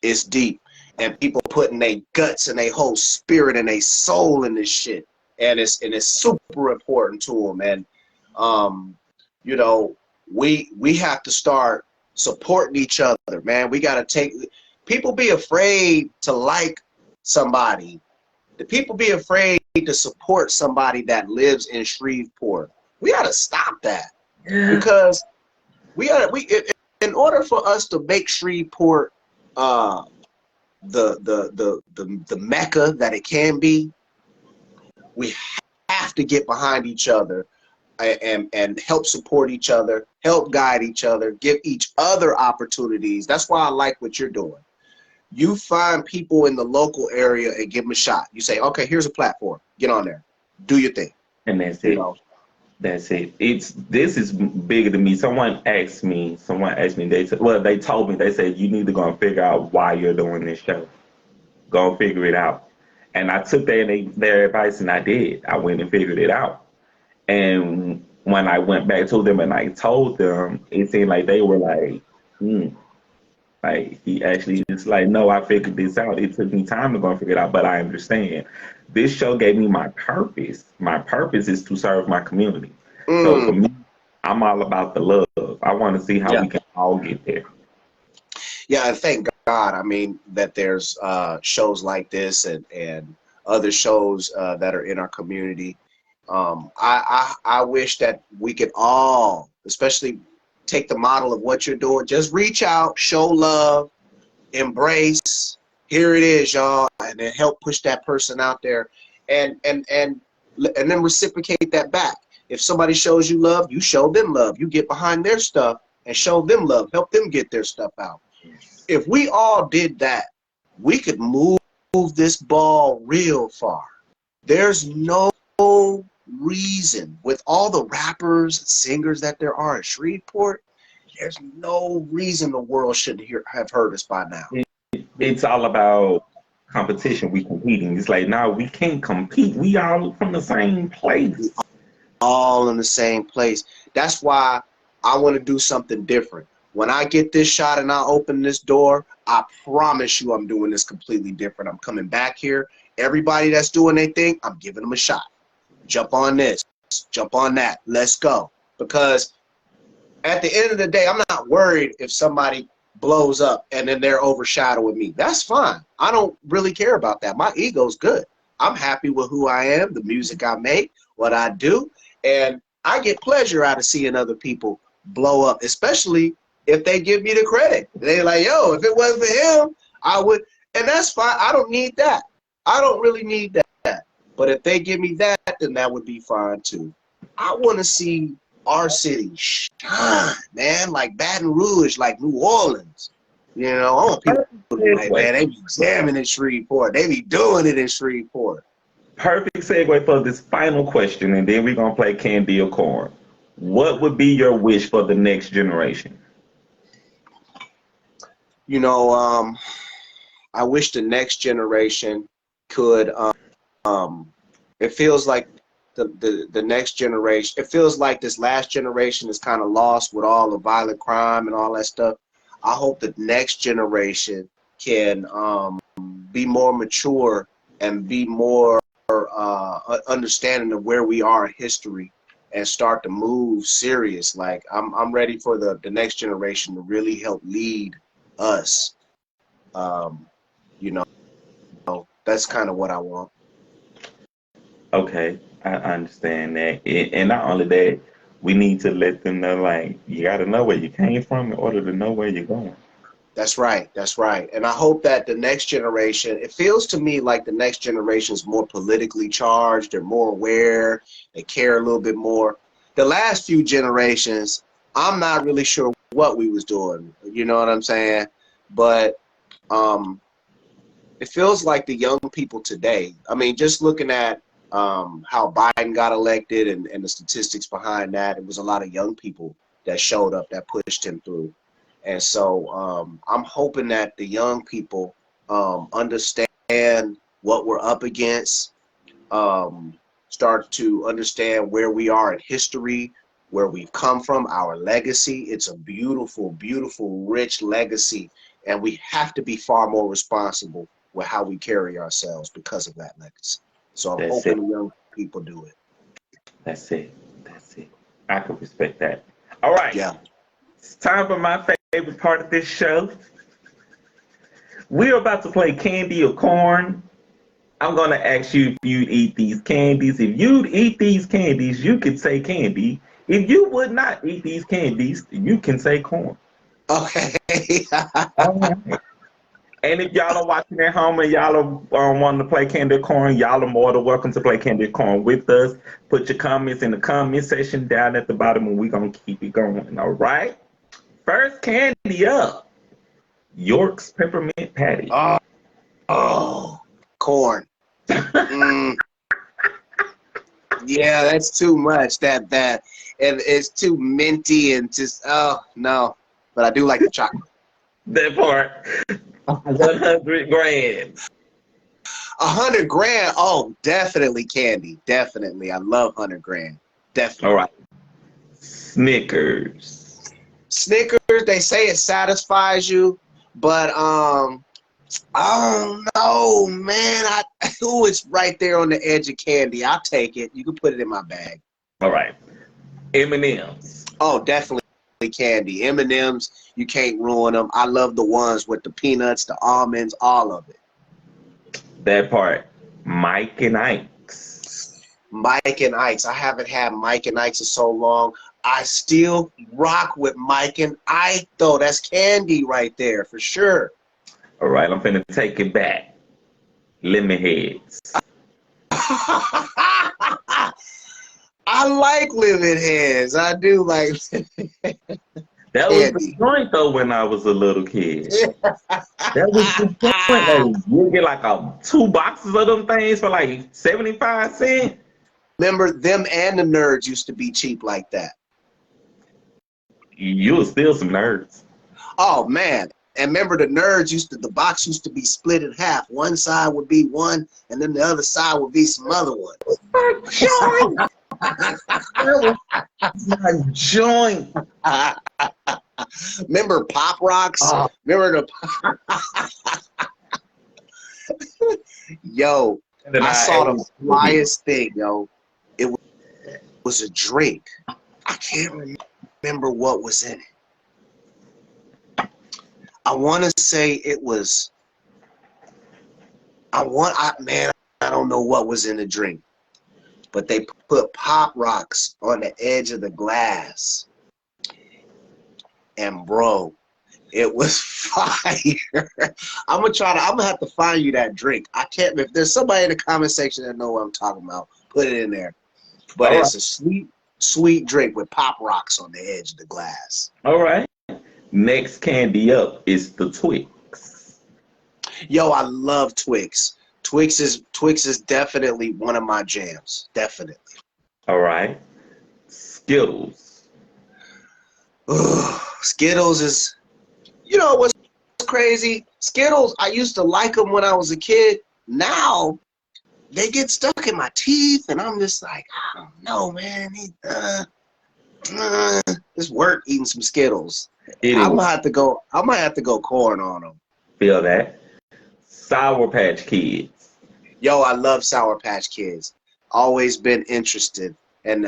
It's deep. And people putting their guts and their whole spirit and their soul in this shit. And it's super important to them. And we have to start supporting each other, man. We gotta people be afraid to like somebody. The people be afraid to support somebody that lives in Shreveport. We gotta stop that. Because in order for us to make Shreveport the mecca that it can be, we have to get behind each other and help support each other, help guide each other, give each other opportunities. That's why I like what you're doing. You find people in the local area and give them a shot. You say, "Okay, here's a platform. Get on there. Do your thing." And that's it. That's it. This is bigger than me. Someone asked me, they told me, they said, "You need to go and figure out why you're doing this show. Go and figure it out." And I took their advice, and I did. I went and figured it out. And when I went back to them and I told them, it seemed like they were like, like, he actually, it's like, "No, I figured this out. It took me time to go and figure it out, but I understand." This show gave me my purpose. My purpose is to serve my community. So for me, I'm all about the love. I want to see how we can all get there. Yeah, and thank God, I mean, that there's shows like this and other shows that are in our community. I wish that we could all, especially, take the model of what you're doing. Just reach out, show love, embrace. Here it is, y'all, and then help push that person out there, and then reciprocate that back. If somebody shows you love, you show them love. You get behind their stuff and show them love. Help them get their stuff out. If we all did that, we could move this ball real far. There's no reason, with all the rappers and singers that there are in Shreveport, there's no reason the world shouldn't have heard us by now. It's all about competition. We competing. It's like, no, we can't compete. We all from the same place. All in the same place. That's why I want to do something different. When I get this shot and I open this door, I promise you I'm doing this completely different. I'm coming back here. Everybody that's doing their thing, I'm giving them a shot. Jump on this. Jump on that. Let's go. Because at the end of the day, I'm not worried if somebody blows up and then they're overshadowing me. That's fine. I don't really care about that. My ego's good. I'm happy with who I am, the music I make, what I do, and I get pleasure out of seeing other people blow up, especially if they give me the credit. They're like, yo, if it wasn't for him, I would, and that's fine. I don't need that. I don't really need that. But if they give me that, then that would be fine too. I want to see our city shine, man, like Baton Rouge, like New Orleans. You know, I want people to be like, man, they be jamming in Shreveport. They be doing it in Shreveport. Perfect segue for this final question, and then we're going to play Candy or Corn. What would be your wish for the next generation? You know, I wish the next generation could, it feels like the next generation, it feels like this last generation is kind of lost with all the violent crime and all that stuff. I hope the next generation can be more mature and be more understanding of where we are in history and start to move serious. Like I'm ready for the next generation to really help lead us. You know, that's kind of what I want. Okay, I understand that. And not only that, we need to let them know, like, you got to know where you came from in order to know where you're going. That's right. That's right. And I hope that the next generation, it feels to me like the next generation is more politically charged. They're more aware. They care a little bit more. The last few generations, I'm not really sure what we was doing. You know what I'm saying? But it feels like the young people today, I mean, just looking at how Biden got elected and the statistics behind that, it was a lot of young people that showed up that pushed him through. And so I'm hoping that the young people understand what we're up against, start to understand where we are in history, where we've come from, our legacy. It's a beautiful, beautiful, rich legacy. And we have to be far more responsible with how we carry ourselves because of that legacy. So I'm hoping the young people do it. That's it. That's it. I can respect that. All right. Yeah. It's time for my favorite part of this show. We're about to play Candy or Corn. I'm going to ask you if you'd eat these candies. If you'd eat these candies, you can say candy. If you would not eat these candies, you can say corn. Okay. All right. And if y'all are watching at home and y'all are wanting to play Candy or Corn, y'all are more than welcome to play Candy or Corn with us. Put your comments in the comment section down at the bottom, and we're going to keep it going. All right? First candy up. York's Peppermint Patty. Oh, corn. Yeah, that's too much. That and it's too minty and just no. But I do like the chocolate. That part. 100 grand. 100 grand. Oh, definitely candy. Definitely. I love 100 grand. Definitely. All right. Snickers. Snickers, they say it satisfies you, but I don't know, man. It's right there on the edge of candy. I'll take it. You can put it in my bag. All right. M&M's. Oh, definitely candy. M&M's, you can't ruin them. I love the ones with the peanuts, the almonds, all of it. That part. Mike and Ike's. Mike and Ike's. I haven't had Mike and Ike's in so long. I still rock with Mike and Ike, though. That's candy right there, for sure. All right, I'm finna take it back. Lemon Heads. I like lemon heads. I do like That was the joint, though, when I was a little kid. That was the joint. You get like 2 boxes of them things for like 75 cents. Remember, them and the Nerds used to be cheap like that. You was still some nerds. Oh, man. And remember, the Nerds the box used to be split in half. One side would be one, and then the other side would be some other one. My joint. Remember Pop Rocks? Remember the Yo, I saw the flyest thing, yo. It was a drink. I can't remember. remember what was in it. I want to say it was. Man, I don't know what was in the drink, but they put Pop Rocks on the edge of the glass, and bro, it was fire. I'm gonna have to find you that drink. I can't. If there's somebody in the comment section that know what I'm talking about, put it in there. But All it's right. a sweet, sweet drink with Pop Rocks on the edge of the glass. All right. Next candy up is the Twix. Yo, I love Twix. Twix is definitely one of my jams. Definitely. All right. Skittles. Ugh, Skittles is, you know what's crazy? Skittles, I used to like them when I was a kid. Now they get stuck in my teeth, and I'm just like, I don't know, man. It's work eating some Skittles. It I is. might have to go. I might have to go corn on them. Feel that. Sour Patch Kids. Yo, I love Sour Patch Kids. Always been interested, and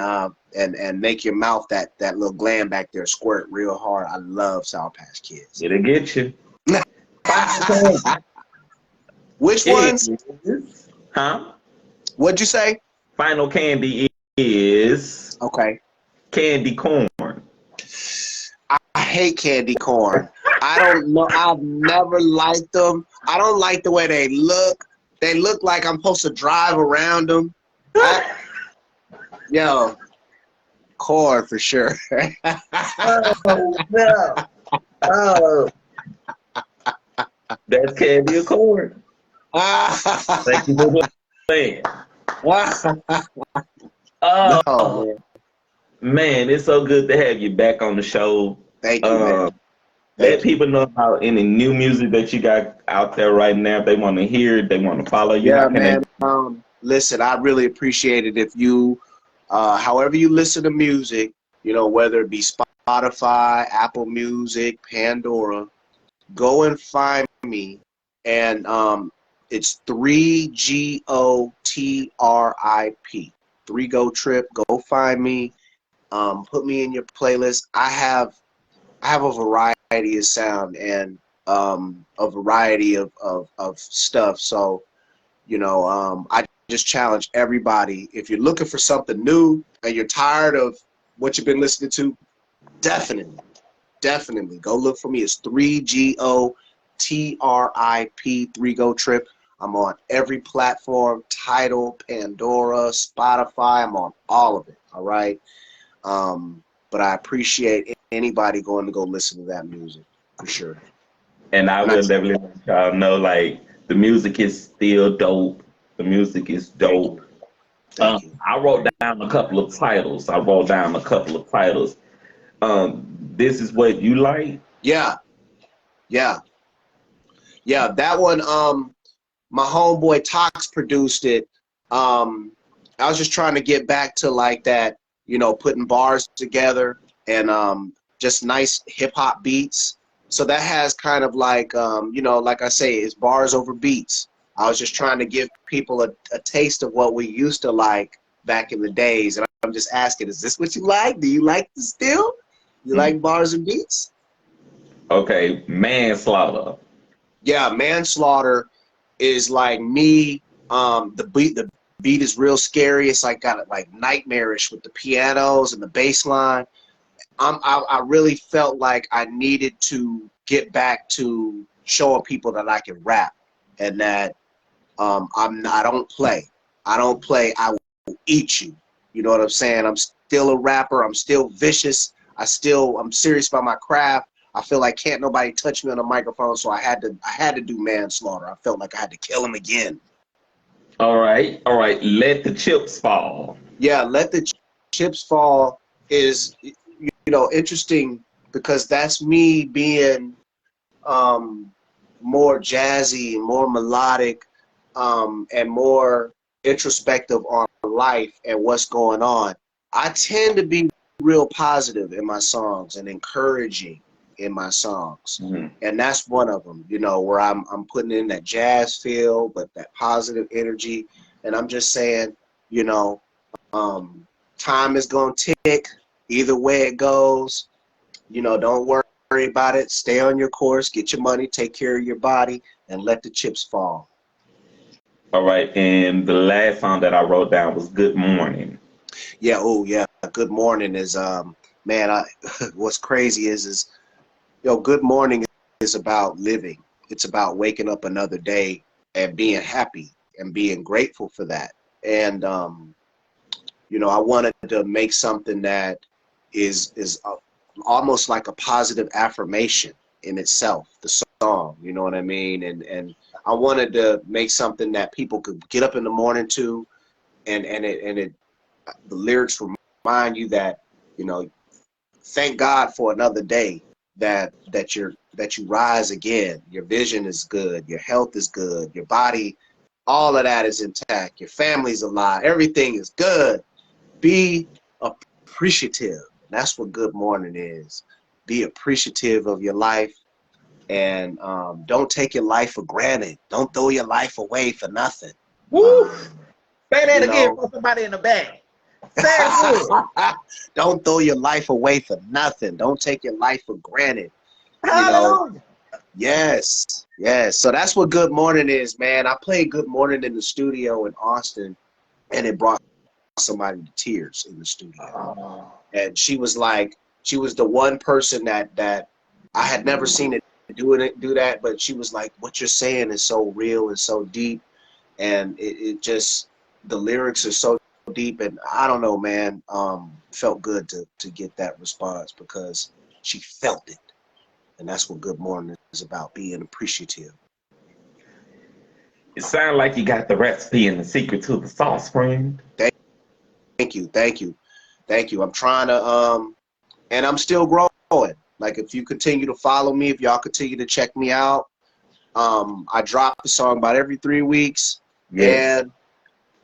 make your mouth that little gland back there squirt real hard. I love Sour Patch Kids. It'll get you. Final candy Which ones? is, huh? What'd you say? Final candy is Okay. candy corn. I hate candy corn. I don't know. I've never liked them. I don't like the way they look. They look like I'm supposed to drive around them. Yo, corn for sure. Oh, no. Oh. That's candy or corn. Thank you for playing. Oh, No, man. man, it's so good to have you back on the show. Thank you, man. Let Thank you. people know about any new music that you got out there right now. If they want to hear it, they want to follow you. Yeah, How can man. they? Listen, I really appreciate it if you, however you listen to music, whether it be Spotify, Apple Music, Pandora, go and find me. And it's 3GoTrip. 3GoTrip. Go find me. Put me in your playlist. I have a variety of sound and a variety of stuff. So, I just challenge everybody. If you're looking for something new and you're tired of what you've been listening to, definitely go look for me. It's 3GoTrip, 3GoTrip. I'm on every platform, Tidal, Pandora, Spotify. I'm on all of it. All right. But I appreciate anybody going to go listen to that music for sure. And I will definitely let y'all know, like, the music is still dope. The music is dope. Thank you. I wrote down a couple of titles. This is what you like. Yeah. That one. My homeboy Tox produced it. I was just trying to get back to like that, putting bars together and just nice hip hop beats. So that has kind of like, like I say, it's bars over beats. I was just trying to give people a taste of what we used to like back in the days. And I'm just asking, is this what you like? Do you like this still? You like bars and beats? Okay, manslaughter. Yeah, manslaughter is like me. The beat is real scary. It's like got it like nightmarish with the pianos and the bass line. I really felt like I needed to get back to showing people that I can rap and that I don't play. I will eat you. You know what I'm saying? I'm still a rapper. I'm still vicious. I'm serious about my craft. I feel like can't nobody touch me on a microphone, so I had to do manslaughter. I felt like I had to kill him again. All right. Let the chips fall. Yeah, let the chips fall is interesting because that's me being more jazzy, more melodic, and more introspective on life and what's going on. I tend to be real positive in my songs and encouraging in my songs. And that's one of them, where I'm putting in that jazz feel, but that positive energy. And I'm just saying, time is going to tick. Either way it goes, don't worry about it. Stay on your course, get your money, take care of your body, and let the chips fall. All right, and the last song that I wrote down was Good Morning. Yeah, oh yeah. Good morning is man, what's crazy is good morning is about living. It's about waking up another day and being happy and being grateful for that. And I wanted to make something that is almost like a positive affirmation in itself, the song, you know what I mean? And I wanted to make something that people could get up in the morning to, and the lyrics remind you that, thank God for another day, that you rise again. Your vision is good, your health is good, your body, all of that is intact, your family's alive, everything is good. Be appreciative. That's what good morning is. Be appreciative of your life, and don't take your life for granted. Don't throw your life away for nothing. Woo! Say that you again know, for somebody in the back. Say it again. Don't throw your life away for nothing. Don't take your life for granted. Hallelujah. Yes. So that's what good morning is, man. I played good morning in the studio in Austin, and it brought somebody to tears in the studio. And she was the one person that I had never seen it do that, but she was like, what you're saying is so real and so deep, and it just, the lyrics are so deep, and I don't know, man, felt good to get that response because she felt it. And that's what good morning is about, being appreciative. It sounds like you got the recipe and the secret to the sauce, friend. Thank you. I'm trying to, and I'm still growing. Like, if you continue to follow me, if y'all continue to check me out, I drop the song about every 3 weeks. Yes. And,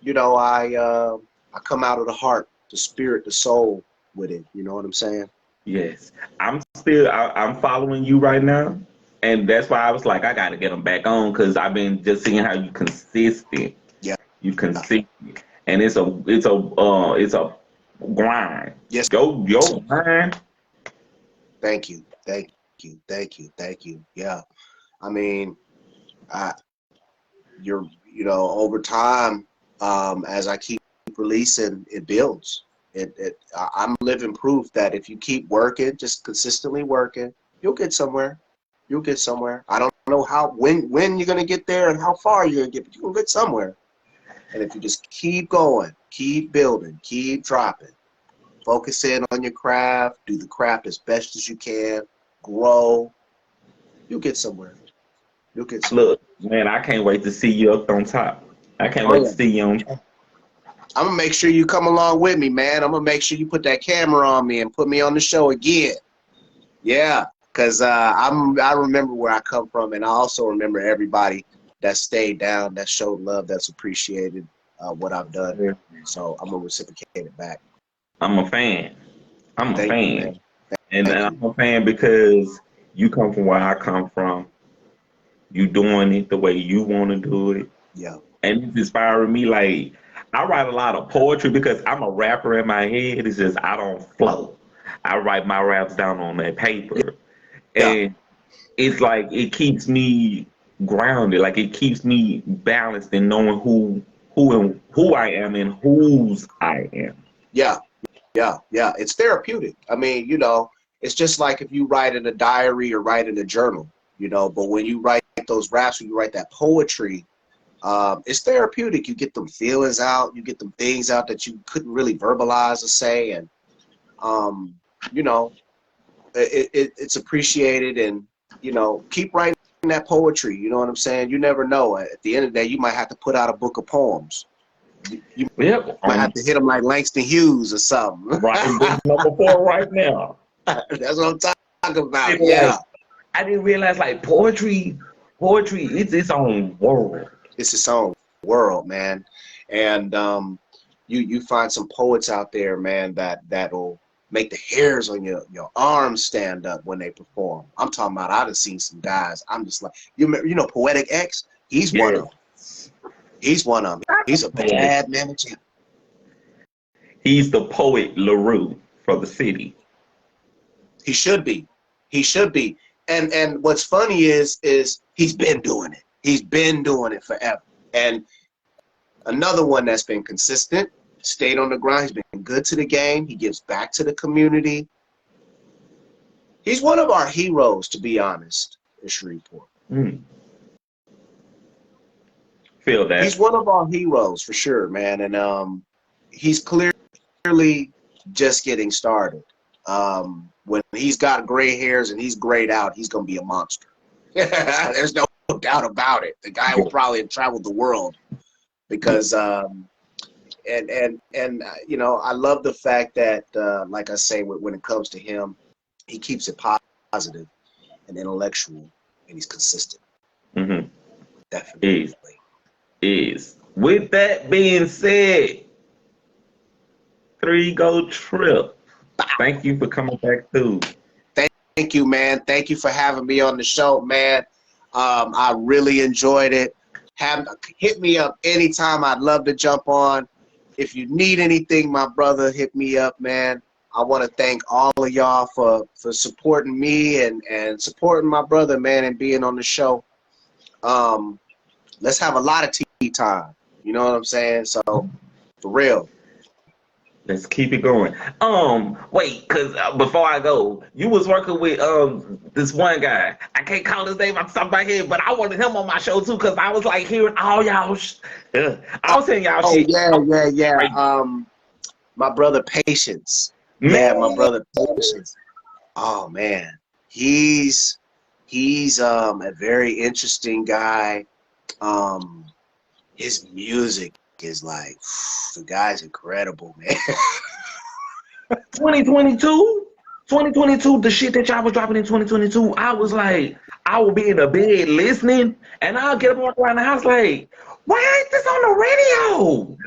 I come out of the heart, the spirit, the soul with it. You know what I'm saying? Yes. I'm following you right now. And that's why I was like, I got to get them back on because I've been just seeing how you consistent. Yeah. You consistent. And it's a grind. Yes. Yo grind. Thank you. Yeah. I mean, over time, as I keep releasing, it builds. I'm living proof that if you keep working, just consistently working, you'll get somewhere. I don't know when you're gonna get there and how far you're gonna get, but you're gonna get somewhere. And if you just keep going, keep building, keep dropping, focus in on your craft, do the craft as best as you can, grow, you'll get somewhere. Look, man, I can't wait to see you up on top. I can't Oh, wait yeah. to see you on top. I'm gonna make sure you come along with me, man. I'm gonna make sure you put that camera on me and put me on the show again. Yeah, because I remember where I come from, and I also remember everybody that stayed down, that showed love, that's appreciated what I've done. Yeah. So I'm gonna reciprocate it back. I'm a fan. Thank you, man. And Thank I'm you. a fan because you come from where I come from. You doing it the way you want to do it. Yeah. And it's inspiring me. Like, I write a lot of poetry because I'm a rapper in my head. It's just I don't flow. I write my raps down on that paper. Yeah. And it's like it keeps me grounded. Like it keeps me balanced in knowing who I am and whose I am. Yeah. It's therapeutic. I mean, it's just like if you write in a diary or write in a journal, but when you write those raps, when you write that poetry, it's therapeutic. You get them feelings out, you get them things out that you couldn't really verbalize or say, and it's appreciated. And keep writing that poetry. You know what I'm saying? You never know. At the end of the day, you might have to put out a book of poems. You Yep. might have to hit them like Langston Hughes or something. Writing book number 4 right now. That's what I'm talking about. Yeah. I didn't realize like poetry, it's its own world. It's its own world, man. And you find some poets out there, man, that'll make the hairs on your arms stand up when they perform. I'm talking about, I done seen some guys, I'm just like, Poetic X? He's one of them. He's a bad man. He's the poet LaRue. for the city. He should be. He should be. And what's funny is he's been doing it. He's been doing it forever. And another one that's been consistent, stayed on the grind. He's been good to the game. He gives back to the community. He's one of our heroes, to be honest, in Shreveport. Feel that. He's one of our heroes for sure, man. And he's clearly just getting started. When he's got gray hairs and he's grayed out, he's going to be a monster. There's no doubt about it. The guy will probably have traveled the world because, you know, I love the fact that, like I say, when it comes to him, he keeps it positive and intellectual, and he's consistent. Mm-hmm. Definitely. Is. With that being said, 3GoTrip. Thank you for coming back through. Thank you, man. Thank you for having me on the show, man. I really enjoyed it. Hit me up anytime. I'd love to jump on. If you need anything, my brother, hit me up, man. I want to thank all of y'all for supporting me and supporting my brother, man, and being on the show. Let's have a lot of tea time. You know what I'm saying? So, for real. Let's keep it going. Wait, cause before I go, you was working with this one guy. I can't call his name off the top of my head, but I wanted him on my show too, cause I was like hearing all y'all. I was hearing y'all shit. Yeah. My brother Patience. Yeah, my brother Patience. Oh man, he's a very interesting guy. His music is like, the guy's incredible, man. 2022, the shit that y'all was dropping in 2022, I was like, I will be in the bed listening, and I'll get up and walk around the house like, why ain't this on the radio?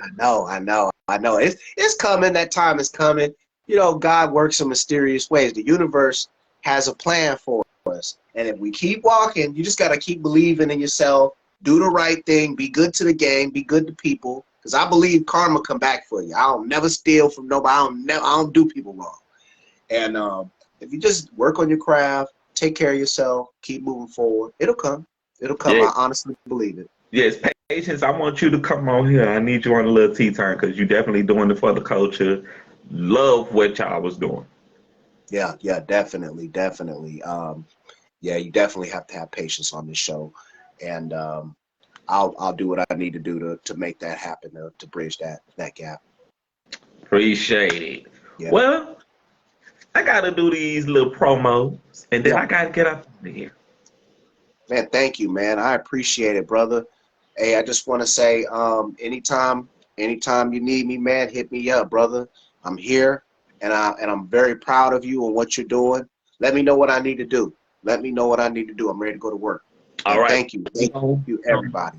I know. It's coming. That time is coming. You know, God works in mysterious ways. The universe has a plan for us. And if we keep walking, you just got to keep believing in yourself, do the right thing, be good to the game, be good to people. Because I believe karma come back for you. I don't never steal from nobody. I don't do people wrong. And if you just work on your craft, take care of yourself, keep moving forward, it'll come. It'll come. Yeah. I honestly believe it. Yes, Patience, I want you to come on here. I need you on a Lil Tea Time because you're definitely doing it for the culture. Love what y'all was doing. Yeah, definitely. Yeah, you definitely have to have patience on this show. And I'll do what I need to do to make that happen, to bridge that gap. Appreciate it. Yeah. Well, I got to do these little promos, and then I got to get up from here. Man, thank you, man. I appreciate it, brother. Hey, I just want to say, anytime you need me, man, hit me up, brother. I'm here, and I'm very proud of you and what you're doing. Let me know what I need to do. I'm ready to go to work. All right. Thank you, everybody.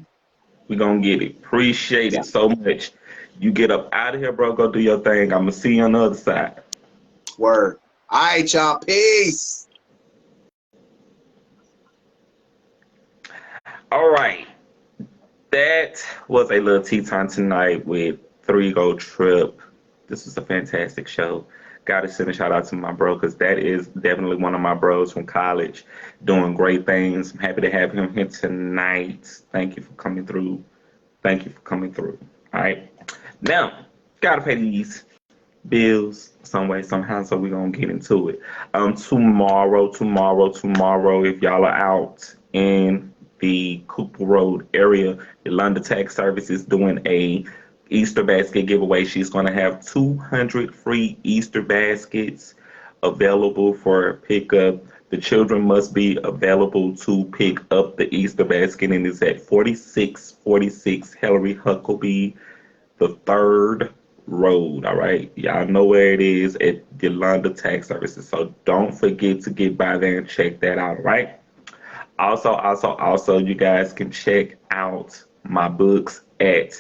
We're going to get it. Appreciate it so much. You get up out of here, bro. Go do your thing. I'm going to see you on the other side. Word. All right, y'all. Peace. All right. That was a Lil Tea Time tonight with 3GoTrip. This was a fantastic show. Got to send a shout out to my bro because that is definitely one of my bros from college doing great things. I'm happy to have him here tonight. Thank you for coming through. All right. Now, got to pay these bills some way, somehow, so we're going to get into it. Tomorrow, if y'all are out in the Cooper Road area, Yolanda Tax Service is doing a Easter basket giveaway. She's going to have 200 free Easter baskets available for pickup. The children must be available to pick up the Easter basket, and it's at 4646 Hillary Huckabee, the 3rd Road. All right, y'all know where it is at Yolanda Tax Services, so don't forget to get by there and check that out. All right. Also, you guys can check out my books at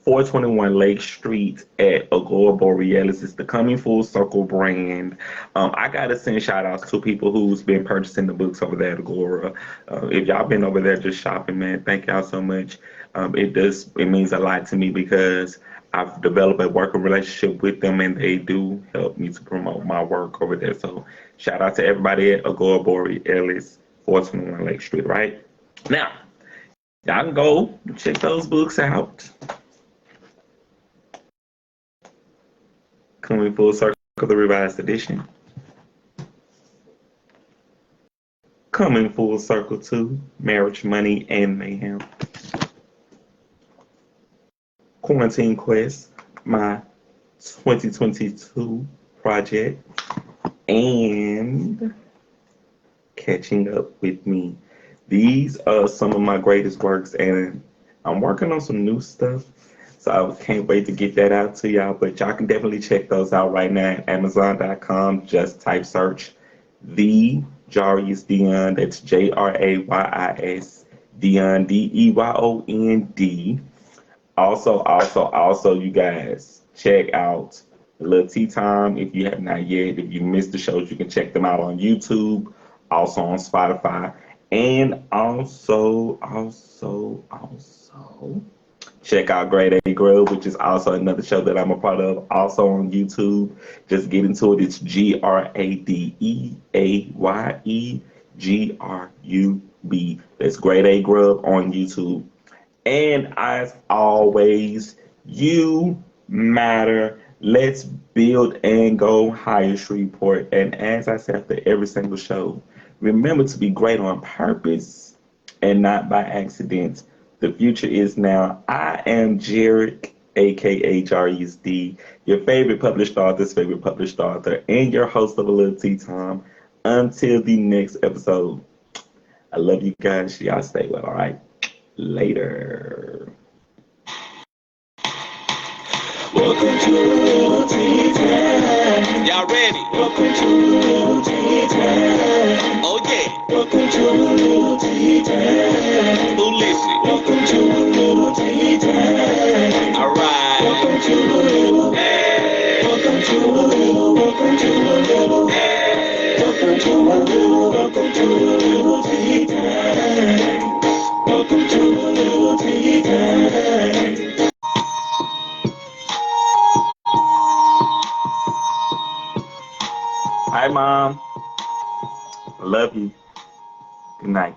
421 Lake Street at Agora Borealis. It's the Coming Full Circle brand. I gotta send shout outs to people who's been purchasing the books over there at Agora. If y'all been over there just shopping, man, thank y'all so much. It means a lot to me because I've developed a working relationship with them, and they do help me to promote my work over there. So shout out to everybody at Agora Borealis, 421 Lake Street, right? Now, y'all can go check those books out. Coming full circle, the revised edition. Coming full circle to Marriage, Money, and Mayhem. Quarantine Quest, my 2022 project, and Catching Up With Me. These are some of my greatest works, and I'm working on some new stuff, so I can't wait to get that out to y'all. But y'all can definitely check those out right now at Amazon.com. Just type search The Jarius Dion. That's Jrayis Dion, Deyon. Also, you guys check out Lil Tea Time if you have not yet. If you missed the shows, you can check them out on YouTube, also on Spotify, and also check out Grade A Grub, which is also another show that I'm a part of, also on YouTube. Just get into it. It's GradeAGrub. That's Grade A Grub on YouTube. And as always, you matter. Let's build and go higher, Shreveport. And as I say after every single show, remember to be great on purpose and not by accident. The future is now. I am Jarek, aka Jarius D, your favorite published author's favorite published author, and your host of A Little Tea Time. Until the next episode, I love you guys. Y'all stay well, all right? Later. Welcome to Lil Tea Time. Y'all ready? Welcome to Lil Tea Time. Oh yeah. Welcome to Lil Tea Time. Who listening? Welcome to Lil Tea Time. All right. Welcome to Lil. Hey. Welcome to Lil. Welcome to Lil. Hey. Welcome to Lil. Welcome to Lil Tea Time. Welcome to Lil Tea Time. Hi, Mom. Love you. Good night.